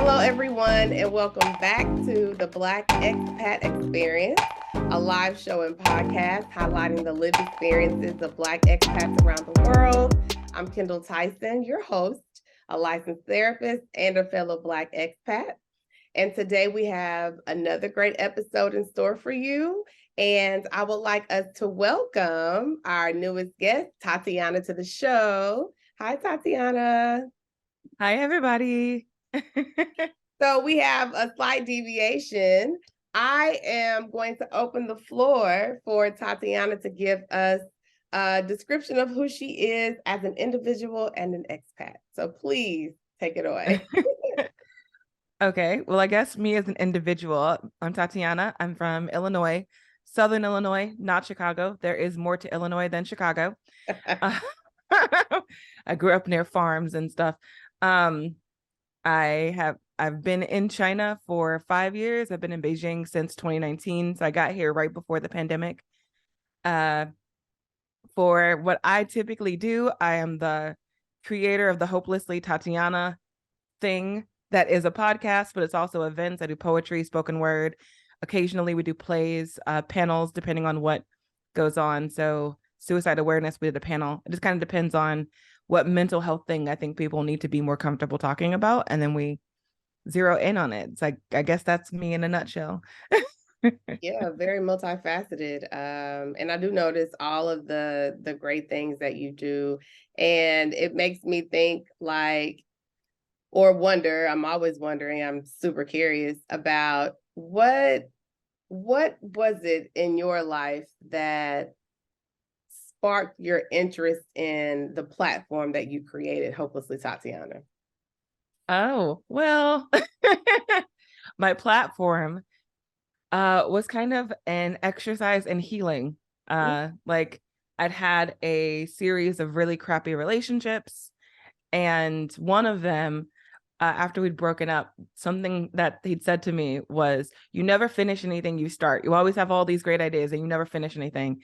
Hello, everyone, and welcome back to the Black Expat Experience, a live show and podcast highlighting the lived experiences of Black expats around the world. I'm Kendall Tyson, your host, a licensed therapist and a fellow Black expat. And today we have another great episode in store for you. And I would like us to welcome our newest guest, Tatiana, to the show. Hi, Tatiana. Hi, everybody. So we have a slight deviation. I am going to open the floor for Tatiana to give us a description of who she is as an individual and an expat. So please take it away. Okay, well, I guess me as an individual, I'm Tatiana. I'm from Illinois, Southern Illinois, not Chicago. There is more to Illinois than Chicago. I grew up near farms and stuff. I've been in China for 5 years. I've been in Beijing since 2019. So I got here right before the pandemic. For what I typically do, I am the creator of the Hopelessly Tatiana thing that is a podcast, but it's also events. I do poetry, spoken word. Occasionally we do plays, panels, depending on what goes on. So suicide awareness, we did a panel. It just kind of depends on what mental health thing I think people need to be more comfortable talking about. And then we zero in on it. It's like, I guess that's me in a nutshell. Yeah, very multifaceted. And I do notice all of the great things that you do. And it makes me think like, or wonder, I'm always wondering, I'm super curious about what was it in your life that sparked your interest in the platform that you created, Hopelessly Tatiana? Oh, well, my platform was kind of an exercise in healing. Like I'd had a series of really crappy relationships, and one of them, after we'd broken up, something that he'd said to me was, you never finish anything you start. You always have all these great ideas and you never finish anything.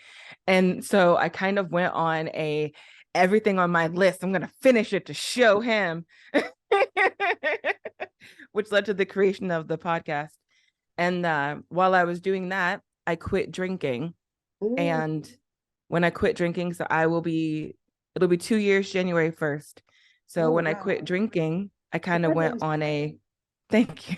And so I kind of went on everything on my list, I'm going to finish it to show him, which led to the creation of the podcast. And while I was doing that, I quit drinking. And when I quit drinking, so it'll be 2 years, January 1st. So when I quit drinking, I kind of went on thank you.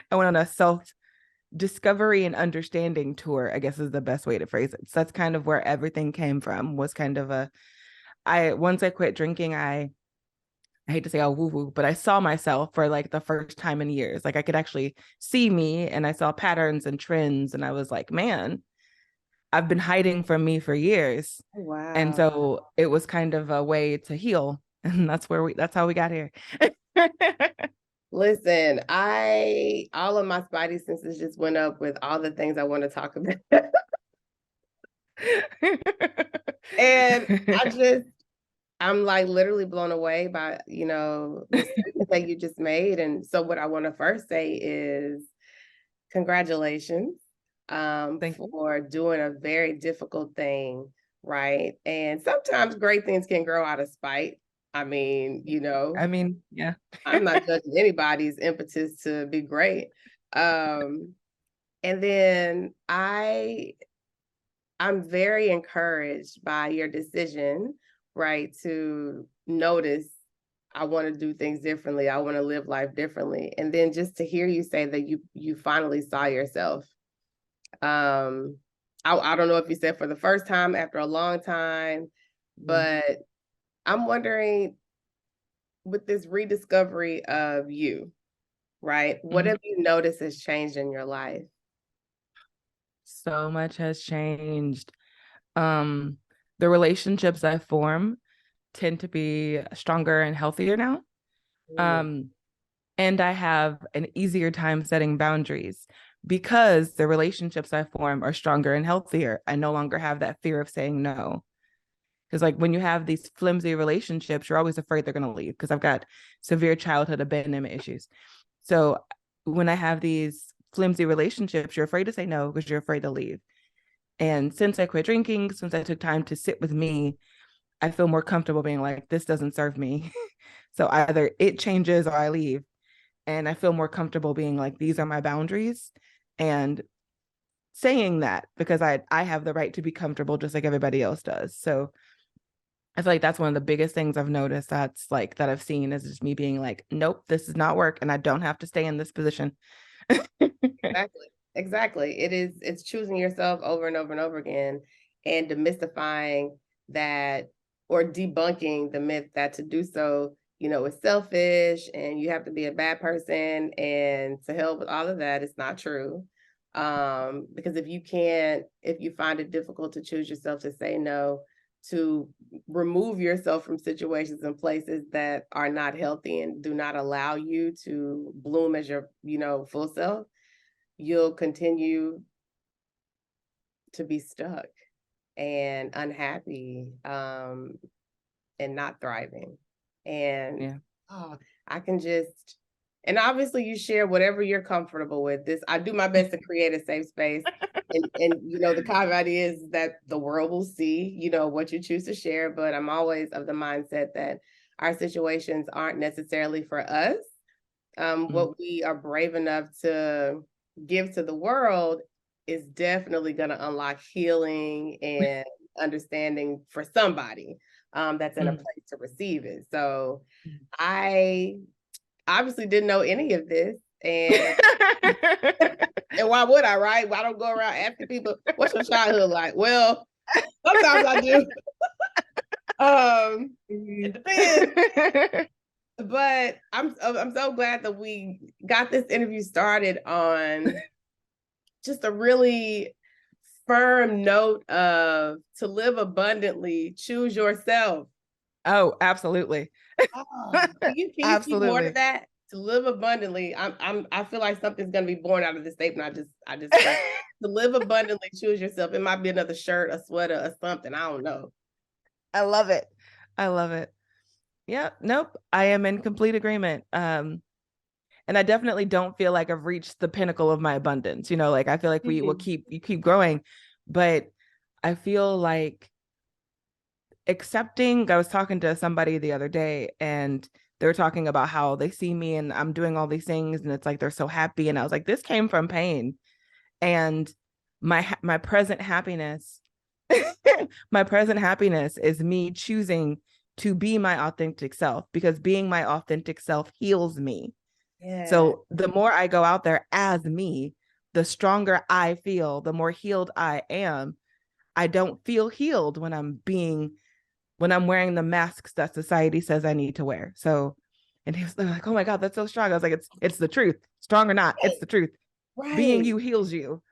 I went on a self-discovery and understanding tour, I guess is the best way to phrase it. So that's kind of where everything came from, was kind of once I quit drinking, I hate to say all woo-woo, but I saw myself for like the first time in years. Like I could actually see me, and I saw patterns and trends, and I was like, man, I've been hiding from me for years. Wow. And so it was kind of a way to heal. And that's how we got here. Listen, all of my spidey senses just went up with all the things I want to talk about. And I'm like literally blown away by, the statement that you just made. And so what I want to first say is congratulations for doing a very difficult thing, right? And sometimes great things can grow out of spite. I mean, yeah. I'm not judging anybody's impetus to be great. And then I'm very encouraged by your decision, right, to notice I want to do things differently. I want to live life differently. And then just to hear you say that you finally saw yourself. I don't know if you said for the first time after a long time, but I'm wondering, with this rediscovery of you, right? What have you noticed has changed in your life? So much has changed. The relationships I form tend to be stronger and healthier now. And I have an easier time setting boundaries because the relationships I form are stronger and healthier. I no longer have that fear of saying no. Because like when you have these flimsy relationships, you're always afraid they're going to leave, because I've got severe childhood abandonment issues. So when I have these flimsy relationships, you're afraid to say no because you're afraid to leave. And since I quit drinking, since I took time to sit with me, I feel more comfortable being like, this doesn't serve me. So either it changes or I leave. And I feel more comfortable being like, these are my boundaries, and saying that, because I have the right to be comfortable just like everybody else does. So I feel like that's one of the biggest things I've noticed that's like that I've seen, is just me being like, nope, this does not work, and I don't have to stay in this position. Exactly. It's choosing yourself over and over and over again, and demystifying that, or debunking the myth that to do so, is selfish and you have to be a bad person, and to hell with all of that. It's not true. Because if you find it difficult to choose yourself, to say no, to remove yourself from situations and places that are not healthy and do not allow you to bloom as your, full self, you'll continue to be stuck and unhappy, and not thriving. And Yeah. oh, I can just, and obviously you share whatever you're comfortable with. This, I do my best to create a safe space. And the caveat is that the world will see, what you choose to share. But I'm always of the mindset that our situations aren't necessarily for us. What we are brave enough to give to the world is definitely going to unlock healing and understanding for somebody, that's in a place to receive it. So I obviously didn't know any of this, and and why would I, right? Why don't go around asking people, what's your childhood like? Well, sometimes I do. It depends. But I'm so glad that we got this interview started on just a really firm note of, to live abundantly, choose yourself. Oh, absolutely. Can you speak more to that? To live abundantly, I feel like something's gonna be born out of this statement. I just to live abundantly, choose yourself. It might be another shirt, a sweater, or something. I don't know. I love it. I love it. Yeah, nope. I am in complete agreement. And I definitely don't feel like I've reached the pinnacle of my abundance. Like I feel like you keep growing, but I feel like accepting. I was talking to somebody the other day, and they were talking about how they see me and I'm doing all these things, and it's like they're so happy. And I was like, this came from pain. And my present happiness, my present happiness is me choosing to be my authentic self, because being my authentic self heals me. Yeah. So the more I go out there as me, the stronger I feel, the more healed I am. I don't feel healed when I'm wearing the masks that society says I need to wear. So, and he was like, "Oh my God, that's so strong." I was like, "It's the truth. Strong or not, it's the truth. Right. Being you heals you."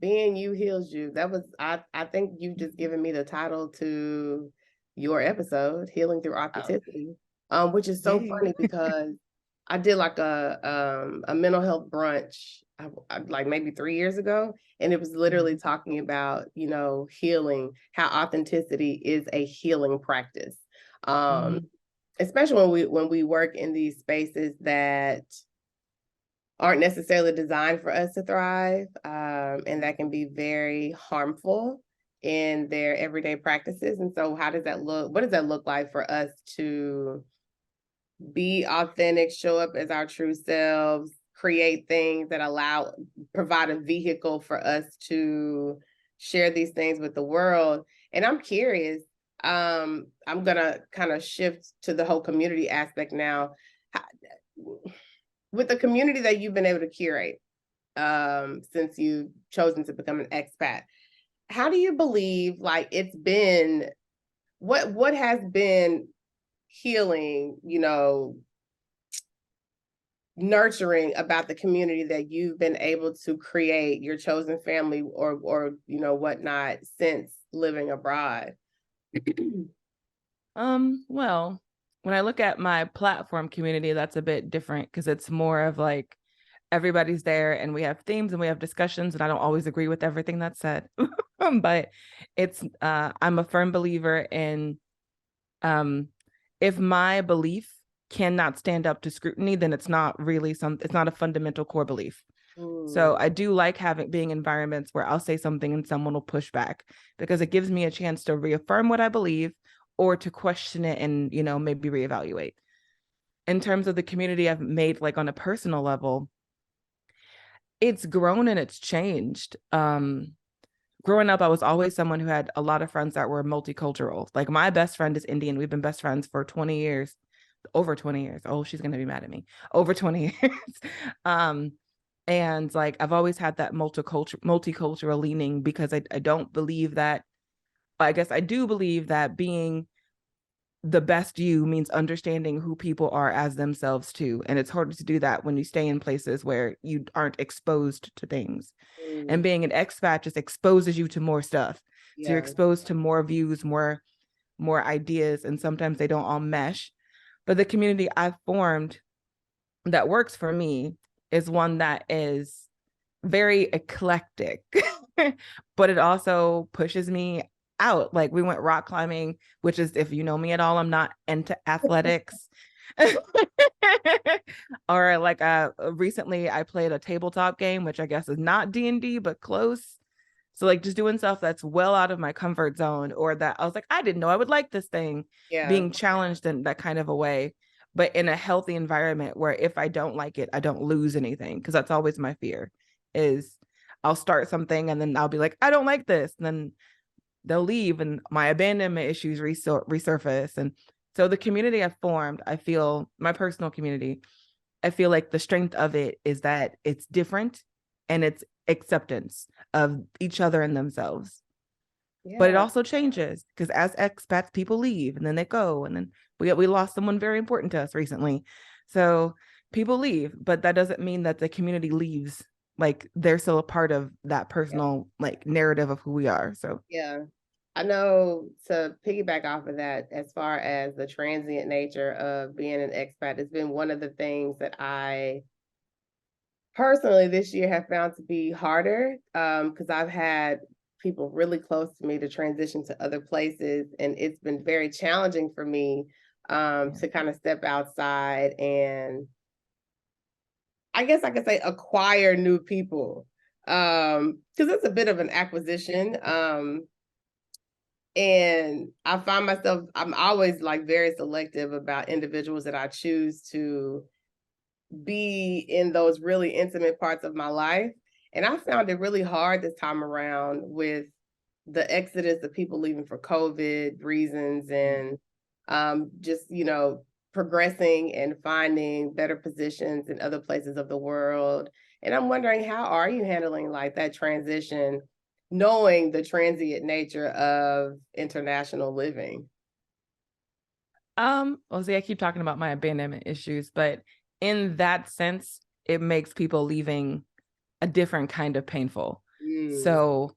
Being you heals you. That was, I think you've just given me the title to your episode, Healing Through Authenticity, which is so funny because I did like a mental health brunch, like maybe 3 years ago, and it was literally talking about, healing, how authenticity is a healing practice. Especially when we work in these spaces that aren't necessarily designed for us to thrive, and that can be very harmful in their everyday practices. And so how does that look? What does that look like for us to be authentic, show up as our true selves, create things that provide a vehicle for us to share these things with the world? And I'm curious, I'm gonna kind of shift to the whole community aspect now. With the community that you've been able to curate, since you've chosen to become an expat, how do you believe, like, it's been, what has been healing, nurturing about the community that you've been able to create, your chosen family, or whatnot, since living abroad? Well, when I look at my platform community, that's a bit different, because it's more of like everybody's there and we have themes and we have discussions, and I don't always agree with everything that's said. But I'm a firm believer in, if my belief cannot stand up to scrutiny, then it's not a fundamental core belief. So I do like being environments where I'll say something and someone will push back, because it gives me a chance to reaffirm what I believe, or to question it and, maybe reevaluate. in terms of the community I've made, like on a personal level, it's grown and it's changed. Growing up, I was always someone who had a lot of friends that were multicultural. Like my best friend is Indian. We've been best friends for 20 years, over 20 years. Oh, she's going to be mad at me. Over 20 years. And like, I've always had that multicultural leaning because I don't believe that, I guess I do believe that being the best you means understanding who people are as themselves too. And it's harder to do that when you stay in places where you aren't exposed to things. And being an expat just exposes you to more stuff. So you're Yeah. exposed to more views, more ideas, and sometimes they don't all mesh. But the community I've formed that works for me is one that is very eclectic, but it also pushes me out. Like we went rock climbing, which is, if you know me at all, I'm not into athletics. Or like recently I played a tabletop game, which I guess is not D&D, but close. So like just doing stuff that's well out of my comfort zone, or that I was like, I didn't know I would like this thing, Yeah. being challenged in that kind of a way, but in a healthy environment where if I don't like it, I don't lose anything. Cause that's always my fear, is I'll start something and then I'll be like, I don't like this. And then they'll leave and my abandonment issues resurface. And so the community I've formed, I feel, my personal community, I feel like the strength of it is that it's different and it's acceptance of each other and themselves. But it Yeah. also changes because as expats, people leave and then they go. And then we lost someone very important to us recently. So people leave, but that doesn't mean that the community leaves. Like they're still a part of that personal like narrative of who we are. So Yeah. I know, to piggyback off of that, as far as the transient nature of being an expat, it's been one of the things that I personally this year have found to be harder, because I've had people really close to me to transition to other places, and it's been very challenging for me to kind of step outside and, I guess I could say, acquire new people, because it's a bit of an acquisition. And I find myself, I'm always like very selective about individuals that I choose to be in those really intimate parts of my life. And I found it really hard this time around with the exodus of people leaving for COVID reasons, and just, progressing and finding better positions in other places of the world. And I'm wondering, how are you handling like that transition, knowing the transient nature of international living? Well, see, I keep talking about my abandonment issues, but in that sense, it makes people leaving a different kind of painful. Mm, So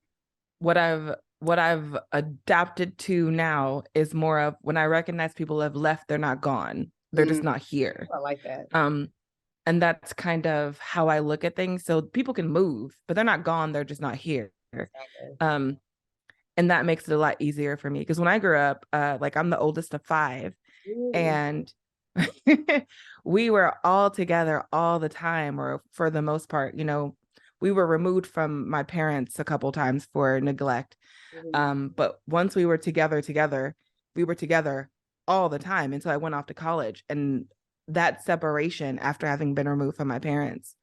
what I've adapted to now is more of when I recognize people have left, they're not gone. They're mm, just not here. I like that. And that's kind of how I look at things. So people can move, but they're not gone, they're just not here. Exactly. Um, and that makes it a lot easier for me because when I grew up, like I'm the oldest of five, Mm, and we were all together all the time, or for the most part, we were removed from my parents a couple times for neglect. mhm. But once we were together, we were together all the time until I went off to college. And that separation after having been removed from my parents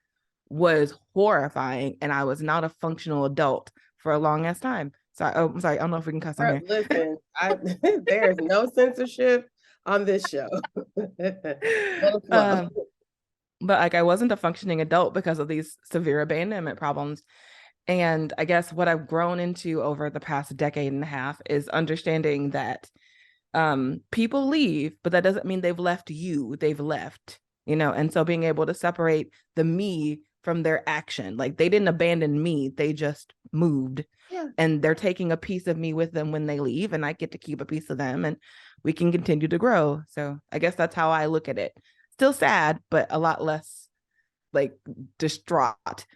was horrifying. And I was not a functional adult for a long ass time. So, I'm sorry. I don't know if we can cuss on here. Listen, there's no censorship on this show. Let us flow. um, but like I wasn't a functioning adult because of these severe abandonment problems. And I guess what I've grown into over the past decade and a half is understanding that people leave, but that doesn't mean they've left you. They've left, and so being able to separate the me from their action. Like they didn't abandon me, they just moved. Yeah. And they're taking a piece of me with them when they leave, and I get to keep a piece of them, and we can continue to grow. So I guess that's how I look at it. Still sad, but a lot less like distraught.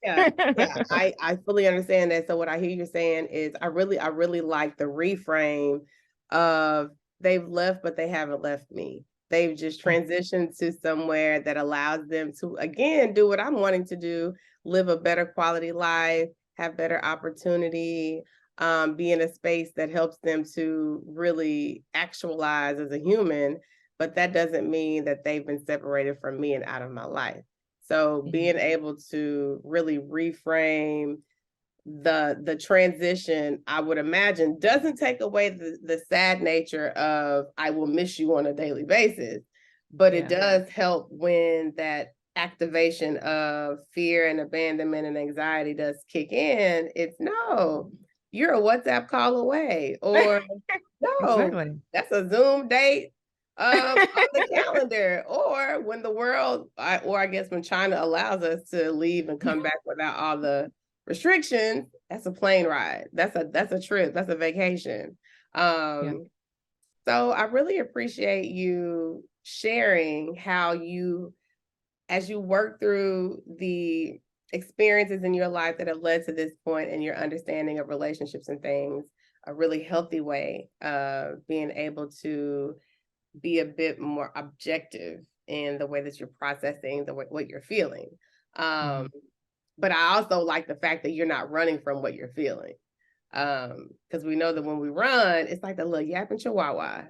Yeah, yeah, I fully understand that. So what I hear you saying is, I really like the reframe of, they've left, but they haven't left me. They've just transitioned to somewhere that allows them to again do what I'm wanting to do, live a better quality life, have better opportunity, be in a space that helps them to really actualize as a human. but that doesn't mean that they've been separated from me and out of my life. So being able to really reframe the transition, I would imagine, doesn't take away the sad nature of I will miss you on a daily basis, but it does help when that activation of fear and abandonment and anxiety does kick in. It's no, you're a WhatsApp call away, or no, Exactly. that's a Zoom date on the calendar, or when the world, or I guess when China allows us to leave and come back without all the restrictions, that's a plane ride. That's a trip. That's a vacation. So I really appreciate you sharing how you, as you work through the experiences in your life that have led to this point and your understanding of relationships and things, a really healthy way of being able to be a bit more objective in the way that you're processing what you're feeling. But I also like the fact that you're not running from what you're feeling. Because we know that when we run, it's like the little yapping chihuahua.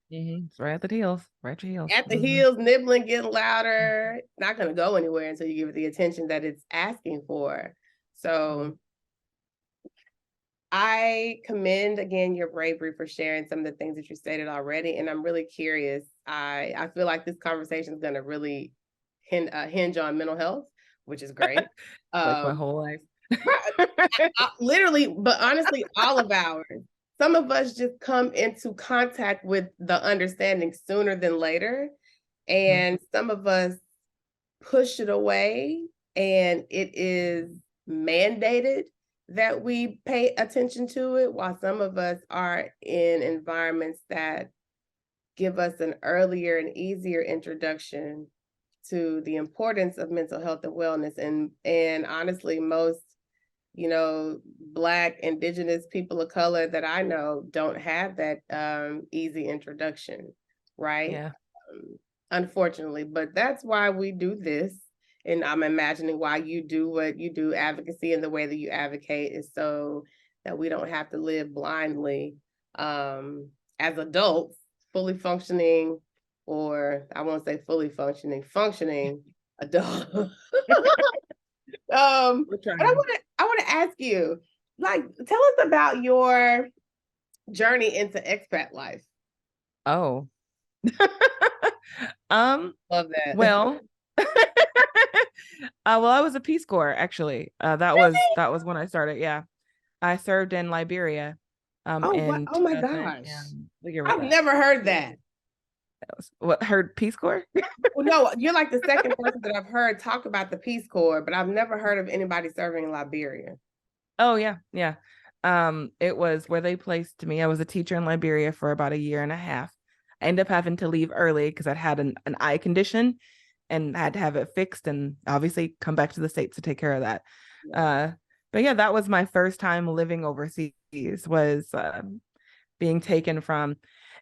It's right at the heels, right at your heels. At the heels, nibbling, getting louder, not going to go anywhere until you give it the attention that it's asking for. So I commend again your bravery for sharing some of the things that you stated already, and I'm really curious. I feel like this conversation is going to really hinge on mental health, which is great. Like my whole life. Literally, but honestly, all of ours. Some of us just come into contact with the understanding sooner than later, and some of us push it away, and it is mandated that we pay attention to it, while some of us are in environments that give us an earlier and easier introduction to the importance of mental health and wellness. And honestly, most, Black, Indigenous people of color that I know don't have that easy introduction, right? Yeah. Unfortunately, but that's why we do this. And I'm imagining why you do what you do, advocacy, and the way that you advocate is so that we don't have to live blindly as adults, fully functioning, or I won't say fully functioning adult. But I want to ask you, like, tell us about your journey into expat life. Oh. Love that. Well, well, I was a Peace Corps actually. That was when I started. Yeah, I served in Liberia. Oh my gosh! I've that. never heard that. Heard Peace Corps? Well, no, you're like the second person that I've heard talk about the Peace Corps, but I've never heard of anybody serving in Liberia. Oh yeah. It was where they placed me. I was a teacher in Liberia for about a year and a half. I ended up having to leave early because I'd had an eye condition and had to have it fixed, and obviously come back to the States to take care of that. But yeah, that was my first time living overseas, was being taken from,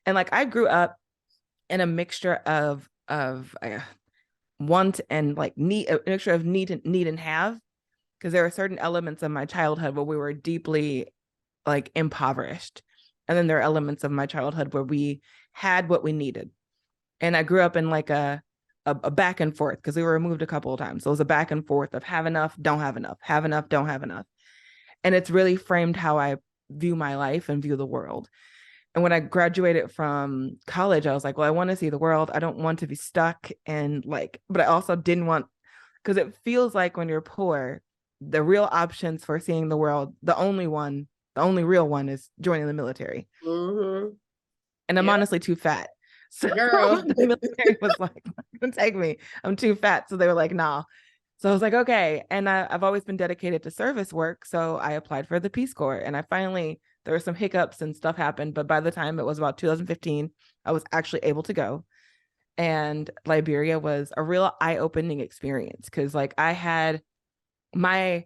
and like I grew up in a mixture of want and like need, a mixture of need and have, because there are certain elements of my childhood where we were deeply like impoverished, and then there are elements of my childhood where we had what we needed. And I grew up in like a back and forth, because we were removed a couple of times, so it was a back and forth of have enough, don't have enough, have enough, don't have enough. And it's really framed how I view my life and view the world. And when I graduated from college, I was like, well, I want to see the world. I don't want to be stuck. And like, but I also didn't want, because it feels like when you're poor, the real options for seeing the world, the only real one is joining the military. And I'm honestly too fat. So Girl. the military was like, don't take me, I'm too fat. So they were like, nah. So I was like, okay. And I've always been dedicated to service work. So I applied for the Peace Corps, and I finally, there were some hiccups and stuff happened, but by the time it was about 2015, I was actually able to go. And Liberia was a real eye-opening experience, because like I had my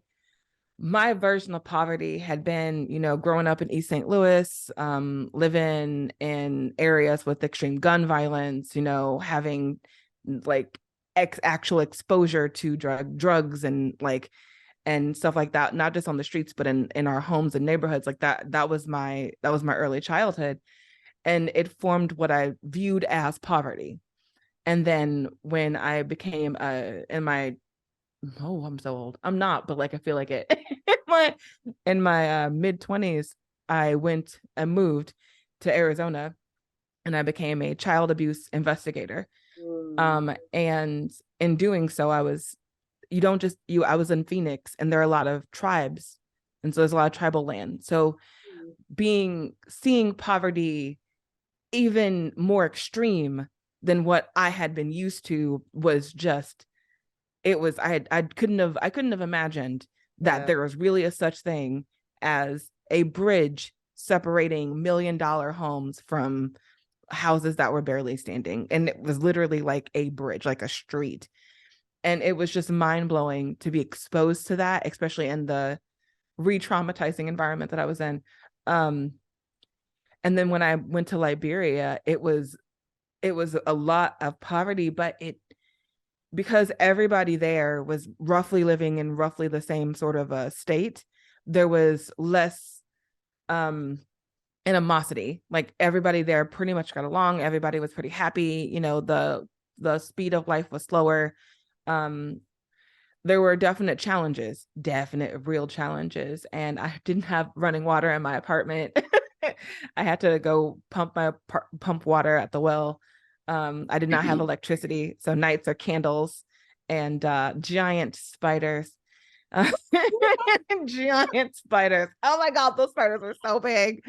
version of poverty had been, growing up in East St. Louis, living in areas with extreme gun violence, having like actual exposure to drugs and stuff like that, not just on the streets, but in our homes and neighborhoods like that. That was my early childhood. and it formed what I viewed as poverty. And then when I became in my I'm so old. I'm not, but like I feel like it. in my mid-20s, I moved to Arizona and I became a child abuse investigator. And in doing so, I was in Phoenix, and there are a lot of tribes. And so there's a lot of tribal land. So seeing poverty even more extreme than what I had been used to was just, it was, I couldn't have imagined that there was really a such thing as a bridge separating $1 million homes from houses that were barely standing. And it was literally like a bridge, like a street. And it was just mind blowing to be exposed to that, especially in the re-traumatizing environment that I was in. And then when I went to Liberia, it was a lot of poverty, but because everybody there was roughly living in roughly the same sort of a state, there was less animosity. Like everybody there pretty much got along. Everybody was pretty happy. The speed of life was slower. There were definite real challenges. And I didn't have running water in my apartment. I had to go pump water at the well. I did not have electricity, so nights are candles and giant spiders. Giant spiders. Oh my God, those spiders were so big.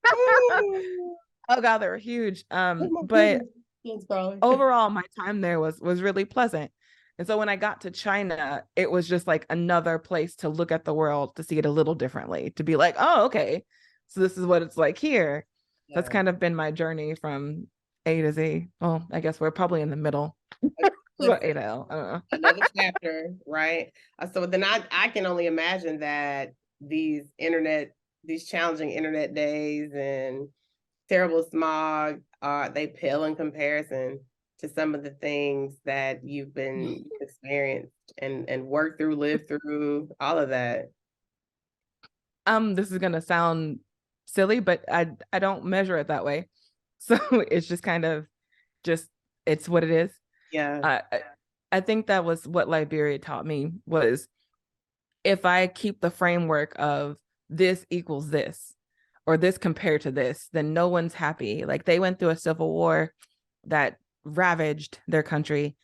Oh God, they were huge. But overall, my time there was really pleasant. And so when I got to China, it was just like another place to look at the world, to see it a little differently, to be like, oh, okay, so this is what it's like here. That's kind of been my journey from A to Z. Well, I guess we're probably in the middle. What A to L? I don't know. Another chapter, right? So then I can only imagine that these challenging internet days and terrible smog, they pale in comparison to some of the things that you've been experienced and worked through, lived through, all of that. This is gonna sound silly, but I don't measure it that way. So it's just kind of it's what it is. Yeah. I think that was what Liberia taught me, was if I keep the framework of this equals this, or this compared to this, then no one's happy. Like they went through a civil war that ravaged their country.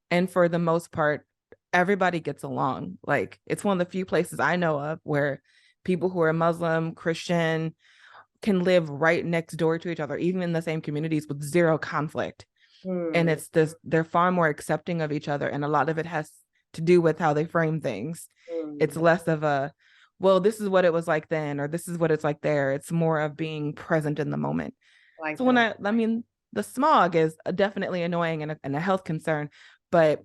And for the most part, everybody gets along. Like it's one of the few places I know of where people who are Muslim, Christian can live right next door to each other, even in the same communities, with zero conflict. And it's this, they're far more accepting of each other. And a lot of it has to do with how they frame things. It's less of a, well, this is what it was like then, or this is what it's like there. It's more of being present in the moment. So when I mean, the smog is definitely annoying and a health concern, but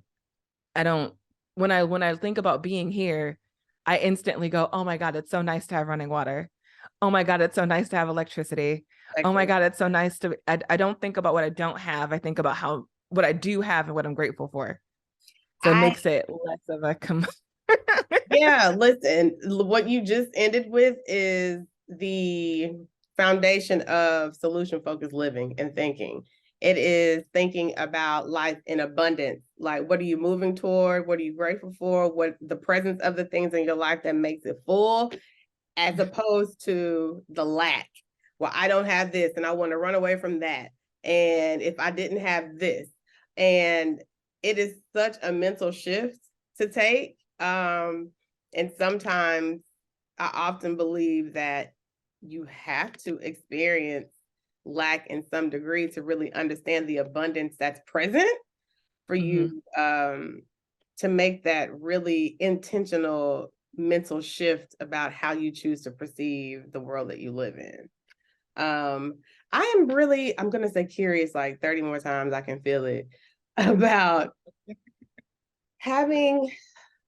when I think about being here, I instantly go, oh my God, it's so nice to have running water. Oh my God, it's so nice to have electricity. Oh my God, it's so nice to, I don't think about what I don't have. I think about what I do have and what I'm grateful for. So it makes it less of a Yeah, listen, what you just ended with is the foundation of solution-focused living and thinking. It is thinking about life in abundance. Like, what are you moving toward? What are you grateful for? What the presence of the things in your life that makes it full, as opposed to the lack. Well, I don't have this and I want to run away from that. And if I didn't have this, and it is such a mental shift to take. And sometimes I often believe that you have to experience lack in some degree to really understand the abundance that's present for you, to make that really intentional mental shift about how you choose to perceive the world that you live in. I'm going to say curious like 30 more times, I can feel it, about having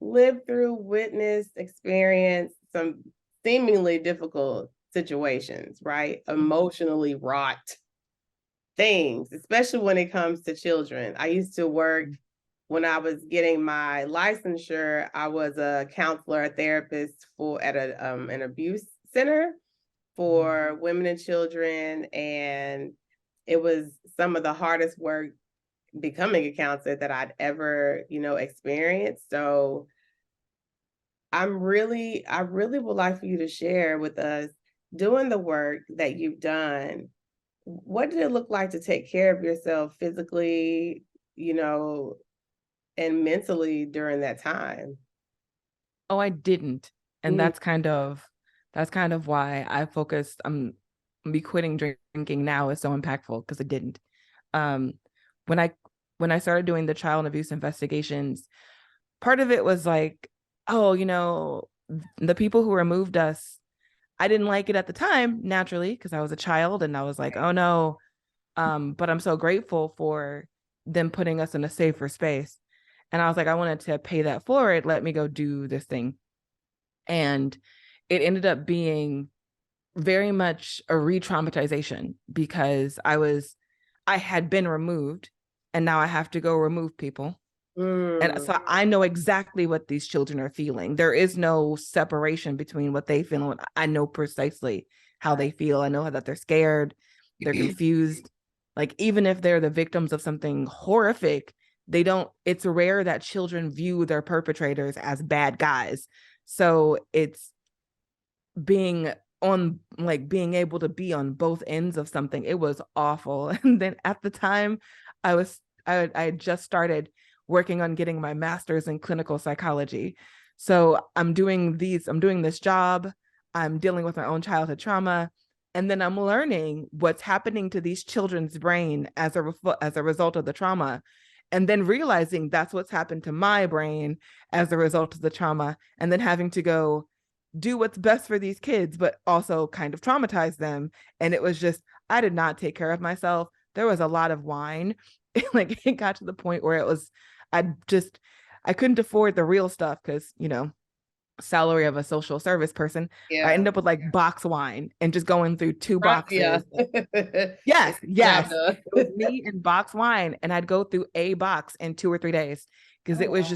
lived through, witnessed, experienced some seemingly difficult situations, right? Emotionally wrought things, especially when it comes to children. I used to work, when I was getting my licensure, I was a counselor, a therapist at an abuse center for women and children, and it was some of the hardest work becoming a counselor that I'd ever, experienced. So I really would like for you to share with us, doing the work that you've done, what did it look like to take care of yourself physically, you know, and mentally during that time? Oh, I didn't. And Mm, that's kind of why I focused me quitting drinking now is so impactful because it didn't. Um when I when I started doing the child abuse investigations, part of it was like, oh, the people who removed us, I didn't like it at the time, naturally, because I was a child and I was like, oh no. But I'm so grateful for them putting us in a safer space. And I was like, I wanted to pay that forward. Let me go do this thing. And it ended up being very much a re-traumatization because I had been removed and now I have to go remove people. And mm, so I know exactly what these children are feeling. There is no separation between what they feel and I know precisely how they feel. I know that they're scared, they're confused. Like, even if they're the victims of something horrific, it's rare that children view their perpetrators as bad guys. So it's being able to be on both ends of something. It was awful. And then at the time, I had just started working on getting my master's in clinical psychology. So I'm doing this job, I'm dealing with my own childhood trauma, and then I'm learning what's happening to these children's brain as a result of the trauma, and then realizing that's what's happened to my brain as a result of the trauma, and then having to go do what's best for these kids, but also kind of traumatize them. And it was just, I did not take care of myself. There was a lot of wine. Like, it got to the point where it was, I couldn't afford the real stuff because, salary of a social service person. I yeah. ended up with like box wine and just going through two Right, yeah. boxes. Get Yes, the job yes. done. It was me and box wine, and I'd go through a box in 2 or 3 days because Oh, wow.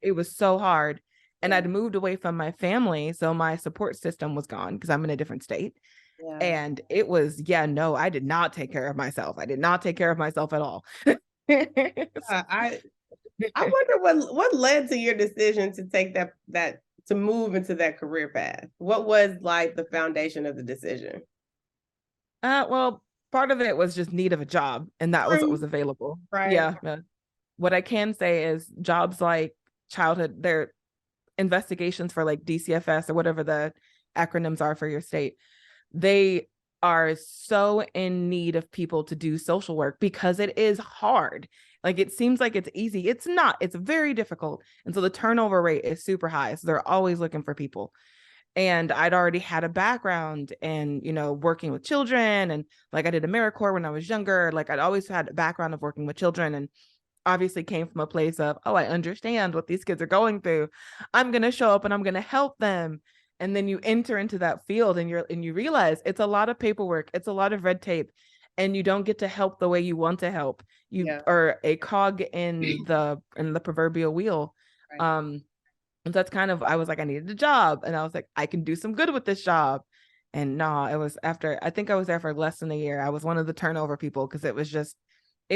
it was so hard. And Yeah, I'd moved away from my family, so my support system was gone because I'm in a different state. yeah. And it was, yeah, no, I did not take care of myself. I did not take care of myself at all. I wonder what led to your decision to take that to move into that career path. What was like the foundation of the decision? Well, part of it was just need of a job, and that was what was True. available. Right. Yeah. What I can say is jobs like childhood, their investigations for like DCFS or whatever the acronyms are for your state, they are so in need of people to do social work because it is hard. Like, it seems like it's easy. It's not. It's very difficult. And so the turnover rate is super high. So they're always looking for people. And I'd already had a background in, working with children, and like I did AmeriCorps when I was younger. Like, I'd always had a background of working with children, and obviously came from a place of, oh, I understand what these kids are going through. I'm going to show up and I'm going to help them. And then you enter into that field and you realize it's a lot of paperwork, it's a lot of red tape, and you don't get to help the way you want to help. You Yeah. are a cog in the proverbial wheel. Right. Um and that's kind of, I was like, I needed a job, and I was like, I can do some good with this job. And no, it was after, I think I was there for less than a year. I was one of the turnover people because it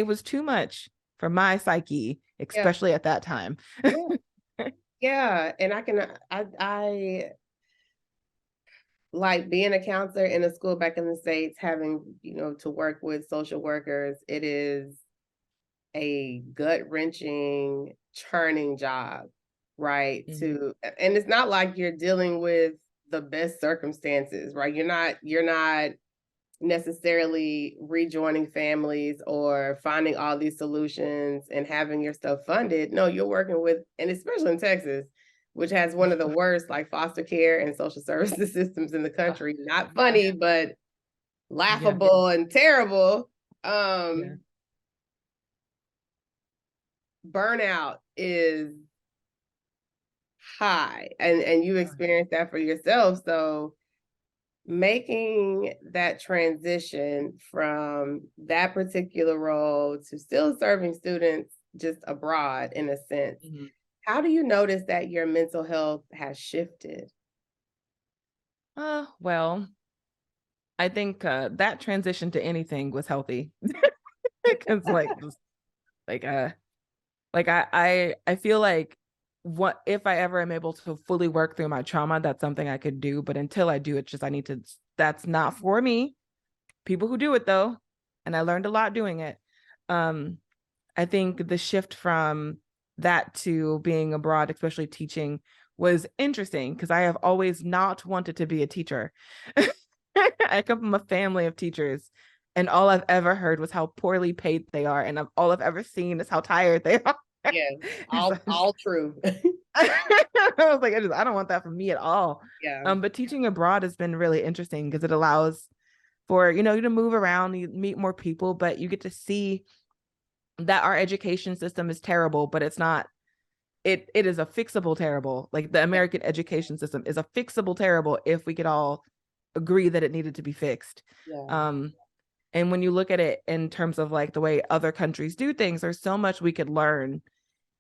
was too much for my psyche, Yeah. especially at that time. Yeah. Yeah. And I like being a counselor in a school back in the States, having, to work with social workers, it is a gut wrenching, churning job, right? Mhm. And it's not like you're dealing with the best circumstances, right? You're not necessarily rejoining families or finding all these solutions and having your stuff funded. No, you're working with, and especially in Texas, which has one of the worst like foster care and social services systems in the Oh, country. Not funny, but yeah, laughable and terrible. yeah. Burnout is high, and you experience that for yourself. So making that transition from that particular role to still serving students just abroad in a sense, Mhm. how do you notice that your mental health has shifted? Well, I think that transition to anything was healthy. Because like uh I feel like what if I ever am able to fully work through my trauma, that's something I could do. But until I do, it's just I need to, that's not for me. People who do it though, and I learned a lot doing it. Um, I think the shift from that to being abroad, especially teaching, was interesting because I have always not wanted to be a teacher. I come from a family of teachers, and all I've ever heard was how poorly paid they are, and all I've ever seen is how tired they are. Yeah, all true. I was like, I don't want that for me at all. Yeah. But teaching abroad has been really interesting because it allows for, you to move around, you meet more people, but you get to see that our education system is terrible, but it's not, it is a fixable terrible. Like the American education system is a fixable terrible if we could all agree that it needed to be fixed. Yeah. And when you look at it in terms of like the way other countries do things, there's so much we could learn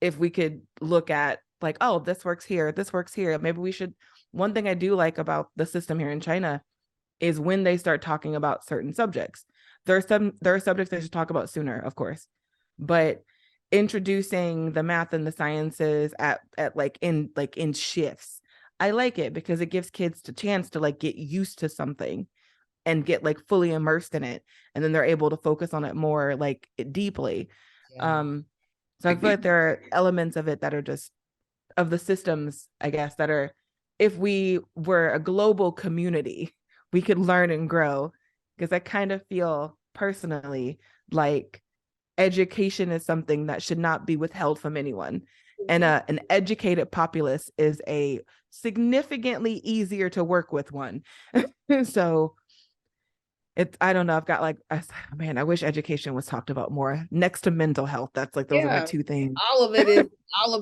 if we could look at like, oh, this works here, this works here. Maybe we should. One thing I do like about the system here in China is when they start talking about certain subjects. There are subjects they should talk about sooner, of course, but introducing the math and the sciences at in shifts. I like it because it gives kids the chance to like get used to something and get like fully immersed in it, and then they're able to focus on it more like deeply. Yeah. So I feel like there are elements of it that are just of the systems, I guess, that are, if we were a global community, we could learn and grow. Because I kind of feel personally like education is something that should not be withheld from anyone. And an educated populace is a significantly easier to work with one. So I don't know. I've got like, man, I wish education was talked about more next to mental health. That's like, those are my two things. All of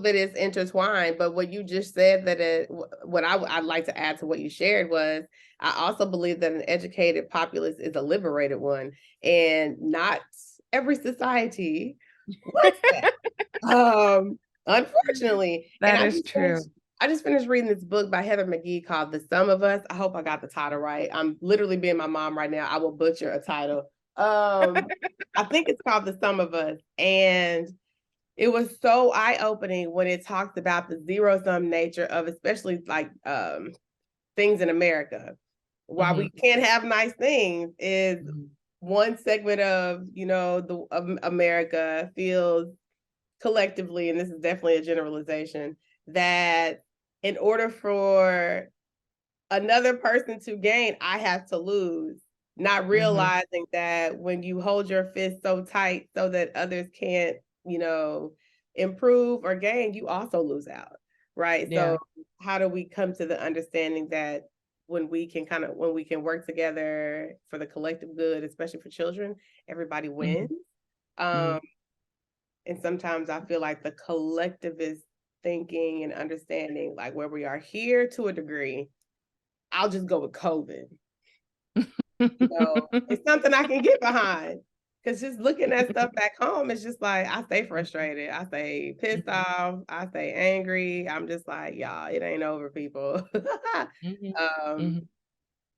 it is intertwined. But what you just said what I'd like to add to what you shared was, I also believe that an educated populace is a liberated one, and not every society wants that. Unfortunately. That is true. I just finished reading this book by Heather McGhee called The Sum of Us. I hope I got the title right. I'm literally being my mom right now. I will butcher a title. I think it's called The Sum of Us. And it was so eye-opening when it talks about the zero-sum nature of especially like things in America. Why we can't have nice things is one segment of, America feels collectively, and this is definitely a generalization, that in order for another person to gain, I have to lose, not realizing that when you hold your fist so tight so that others can't, improve or gain, you also lose out, right? Yeah. So how do we come to the understanding that when we can work together for the collective good, especially for children, everybody wins. And sometimes I feel like the collectivist thinking and understanding, like where we are here to a degree, I'll just go with COVID. It's something I can get behind. Because just looking at stuff back home, it's just like, I stay frustrated. I stay pissed off. I stay angry. I'm just like, y'all, it ain't over, people. I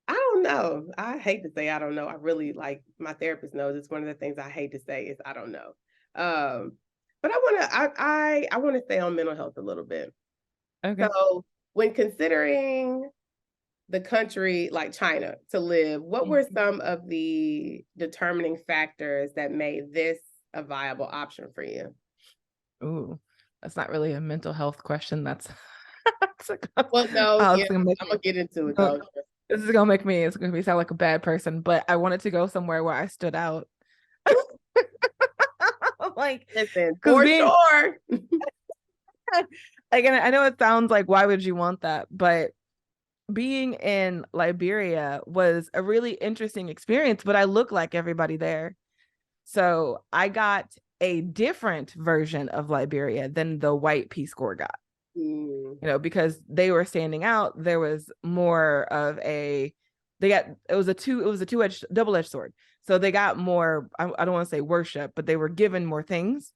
don't know. I hate to say I don't know. I really, like, my therapist knows it's one of the things I hate to say is I don't know. But I want to stay on mental health a little bit. Okay. So when considering the country like China to live, what were some of the determining factors that made this a viable option for you? Ooh, that's not really a mental health question. That's well, no, I'm gonna get into it though. This is gonna make me sound like a bad person, but I wanted to go somewhere where I stood out. Like, listen, for sure. Again, I know it sounds like, why would you want that? But being in Liberia was a really interesting experience, but I look like everybody there. So I got a different version of Liberia than the white Peace Corps got. Because they were standing out. There was more of it was a two-edged, double-edged sword. So they got more, I don't want to say worship, but they were given more things.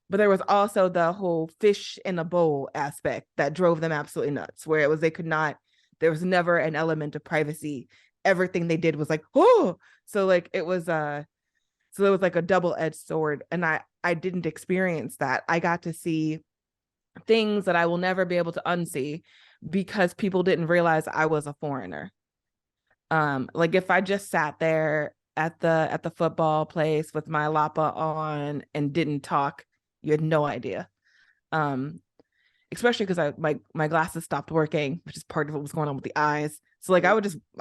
But there was also the whole fish in a bowl aspect that drove them absolutely nuts, where it was there was never an element of privacy. everything they did was like, oh, so like it was so it was like a double-edged sword. And I didn't experience that. I got to see things that I will never be able to unsee because people didn't realize I was a foreigner. Like if I just sat there at the football place with my lapa on and didn't talk, you had no idea. Especially because my glasses stopped working, which is part of what was going on with the eyes. So like I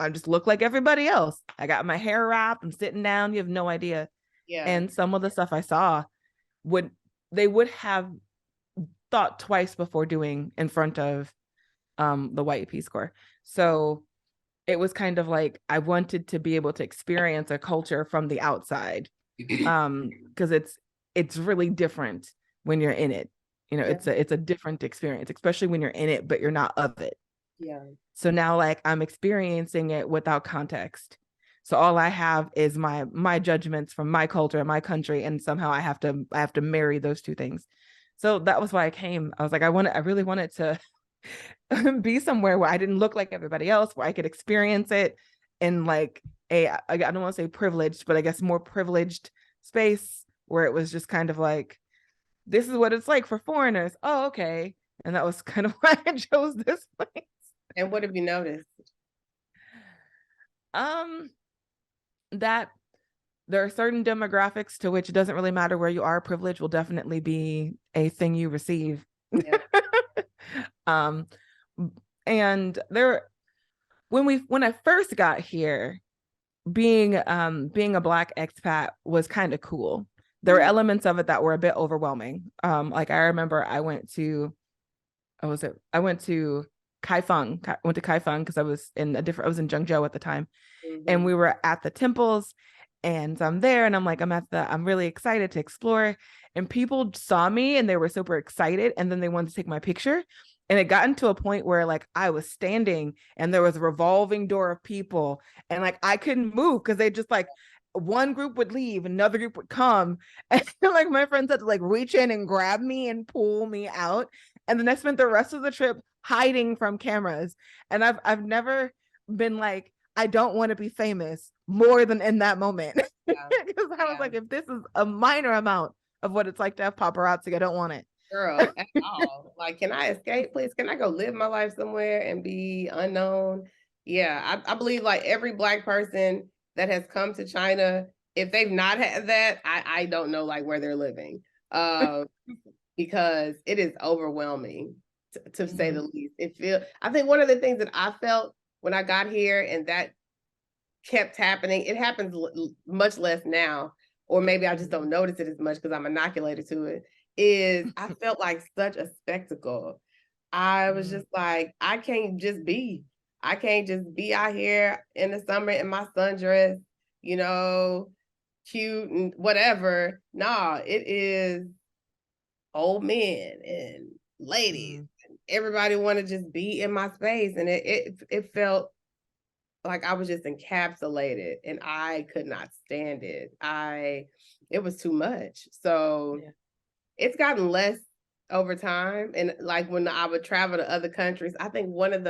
just look like everybody else. I got my hair wrapped, I'm sitting down, you have no idea. Yeah. And some of the stuff I saw they would have thought twice before doing in front of the white Peace Corps. So it was kind of like I wanted to be able to experience a culture from the outside, because it's really different when you're in it. You know, Yeah. it's a different experience, especially when you're in it, but you're not of it. Yeah. So now like I'm experiencing it without context. So all I have is my judgments from my culture and my country, and somehow I have to marry those two things. So that was why I came. I was like, I really wanted to be somewhere where I didn't look like everybody else, where I could experience it in like I don't want to say privileged, but I guess more privileged space where it was just kind of like, this is what it's like for foreigners. Oh, okay. And that was kind of why I chose this place. And what have you noticed? That there are certain demographics to which it doesn't really matter where you are. Privilege will definitely be a thing you receive. Yeah. And when I first got here, being a Black expat was kind of cool. There were elements of it that were a bit overwhelming. Like I remember I went to Kaifeng. Went to Kaifeng because I was in Zhengzhou at the time. And we were at the temples, and so I'm there and I'm really excited to explore, and people saw me and they were super excited, and then they wanted to take my picture. And it got into a point where like I was standing and there was a revolving door of people, and like I couldn't move because they just like, one group would leave, another group would come, and like my friends had to like reach in and grab me and pull me out. And then I spent the rest of the trip hiding from cameras. And I've never been like, I don't want to be famous more than in that moment. Because I was like, if this is a minor amount of what it's like to have paparazzi, I don't want it. Girl, at all. Like, can I escape, please? Can I go live my life somewhere and be unknown? Yeah, I believe like every Black person that has come to China, if they've not had that, I don't know like where they're living. Because it is overwhelming to say the least. I think one of the things that I felt when I got here, and that kept happening, it happens much less now, or maybe I just don't notice it as much because I'm inoculated to it, is I felt like such a spectacle. I was just like, I can't just be out here in the summer in my sundress, cute and whatever. Nah, it is old men and ladies. Everybody want to just be in my space, and it felt like I was just encapsulated, and I could not stand it. It was too much. So it's gotten less over time. And like when I would travel to other countries, I think one of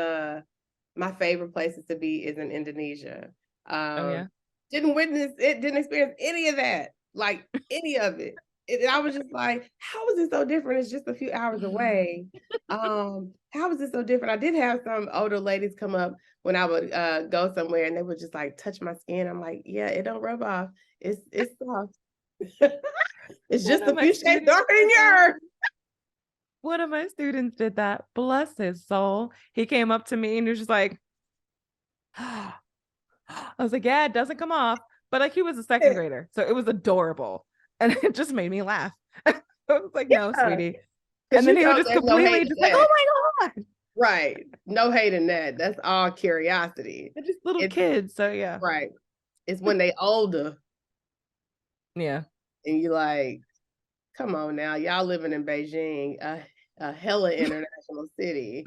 my favorite places to be is in Indonesia. Didn't witness it, didn't experience any of that, like any of it. And I was just like, how is it so different? It's just a few hours away. How is it so different? I did have some older ladies come up when I would go somewhere, and they would just like touch my skin. I'm like, yeah, it don't rub off. It's soft. It's just a few shades darker than yours. One of my students did that. Bless his soul. He came up to me and he was just like, I was like, yeah, it doesn't come off. But like he was a second grader, so it was adorable. And it just made me laugh. I was like, no, sweetie. And then he was just completely just like, oh my God. Right. No hate in that. That's all curiosity. They're just little kids. So yeah. Right. It's when they older. Yeah. And you're like, come on now. Y'all living in Beijing, a hella international city.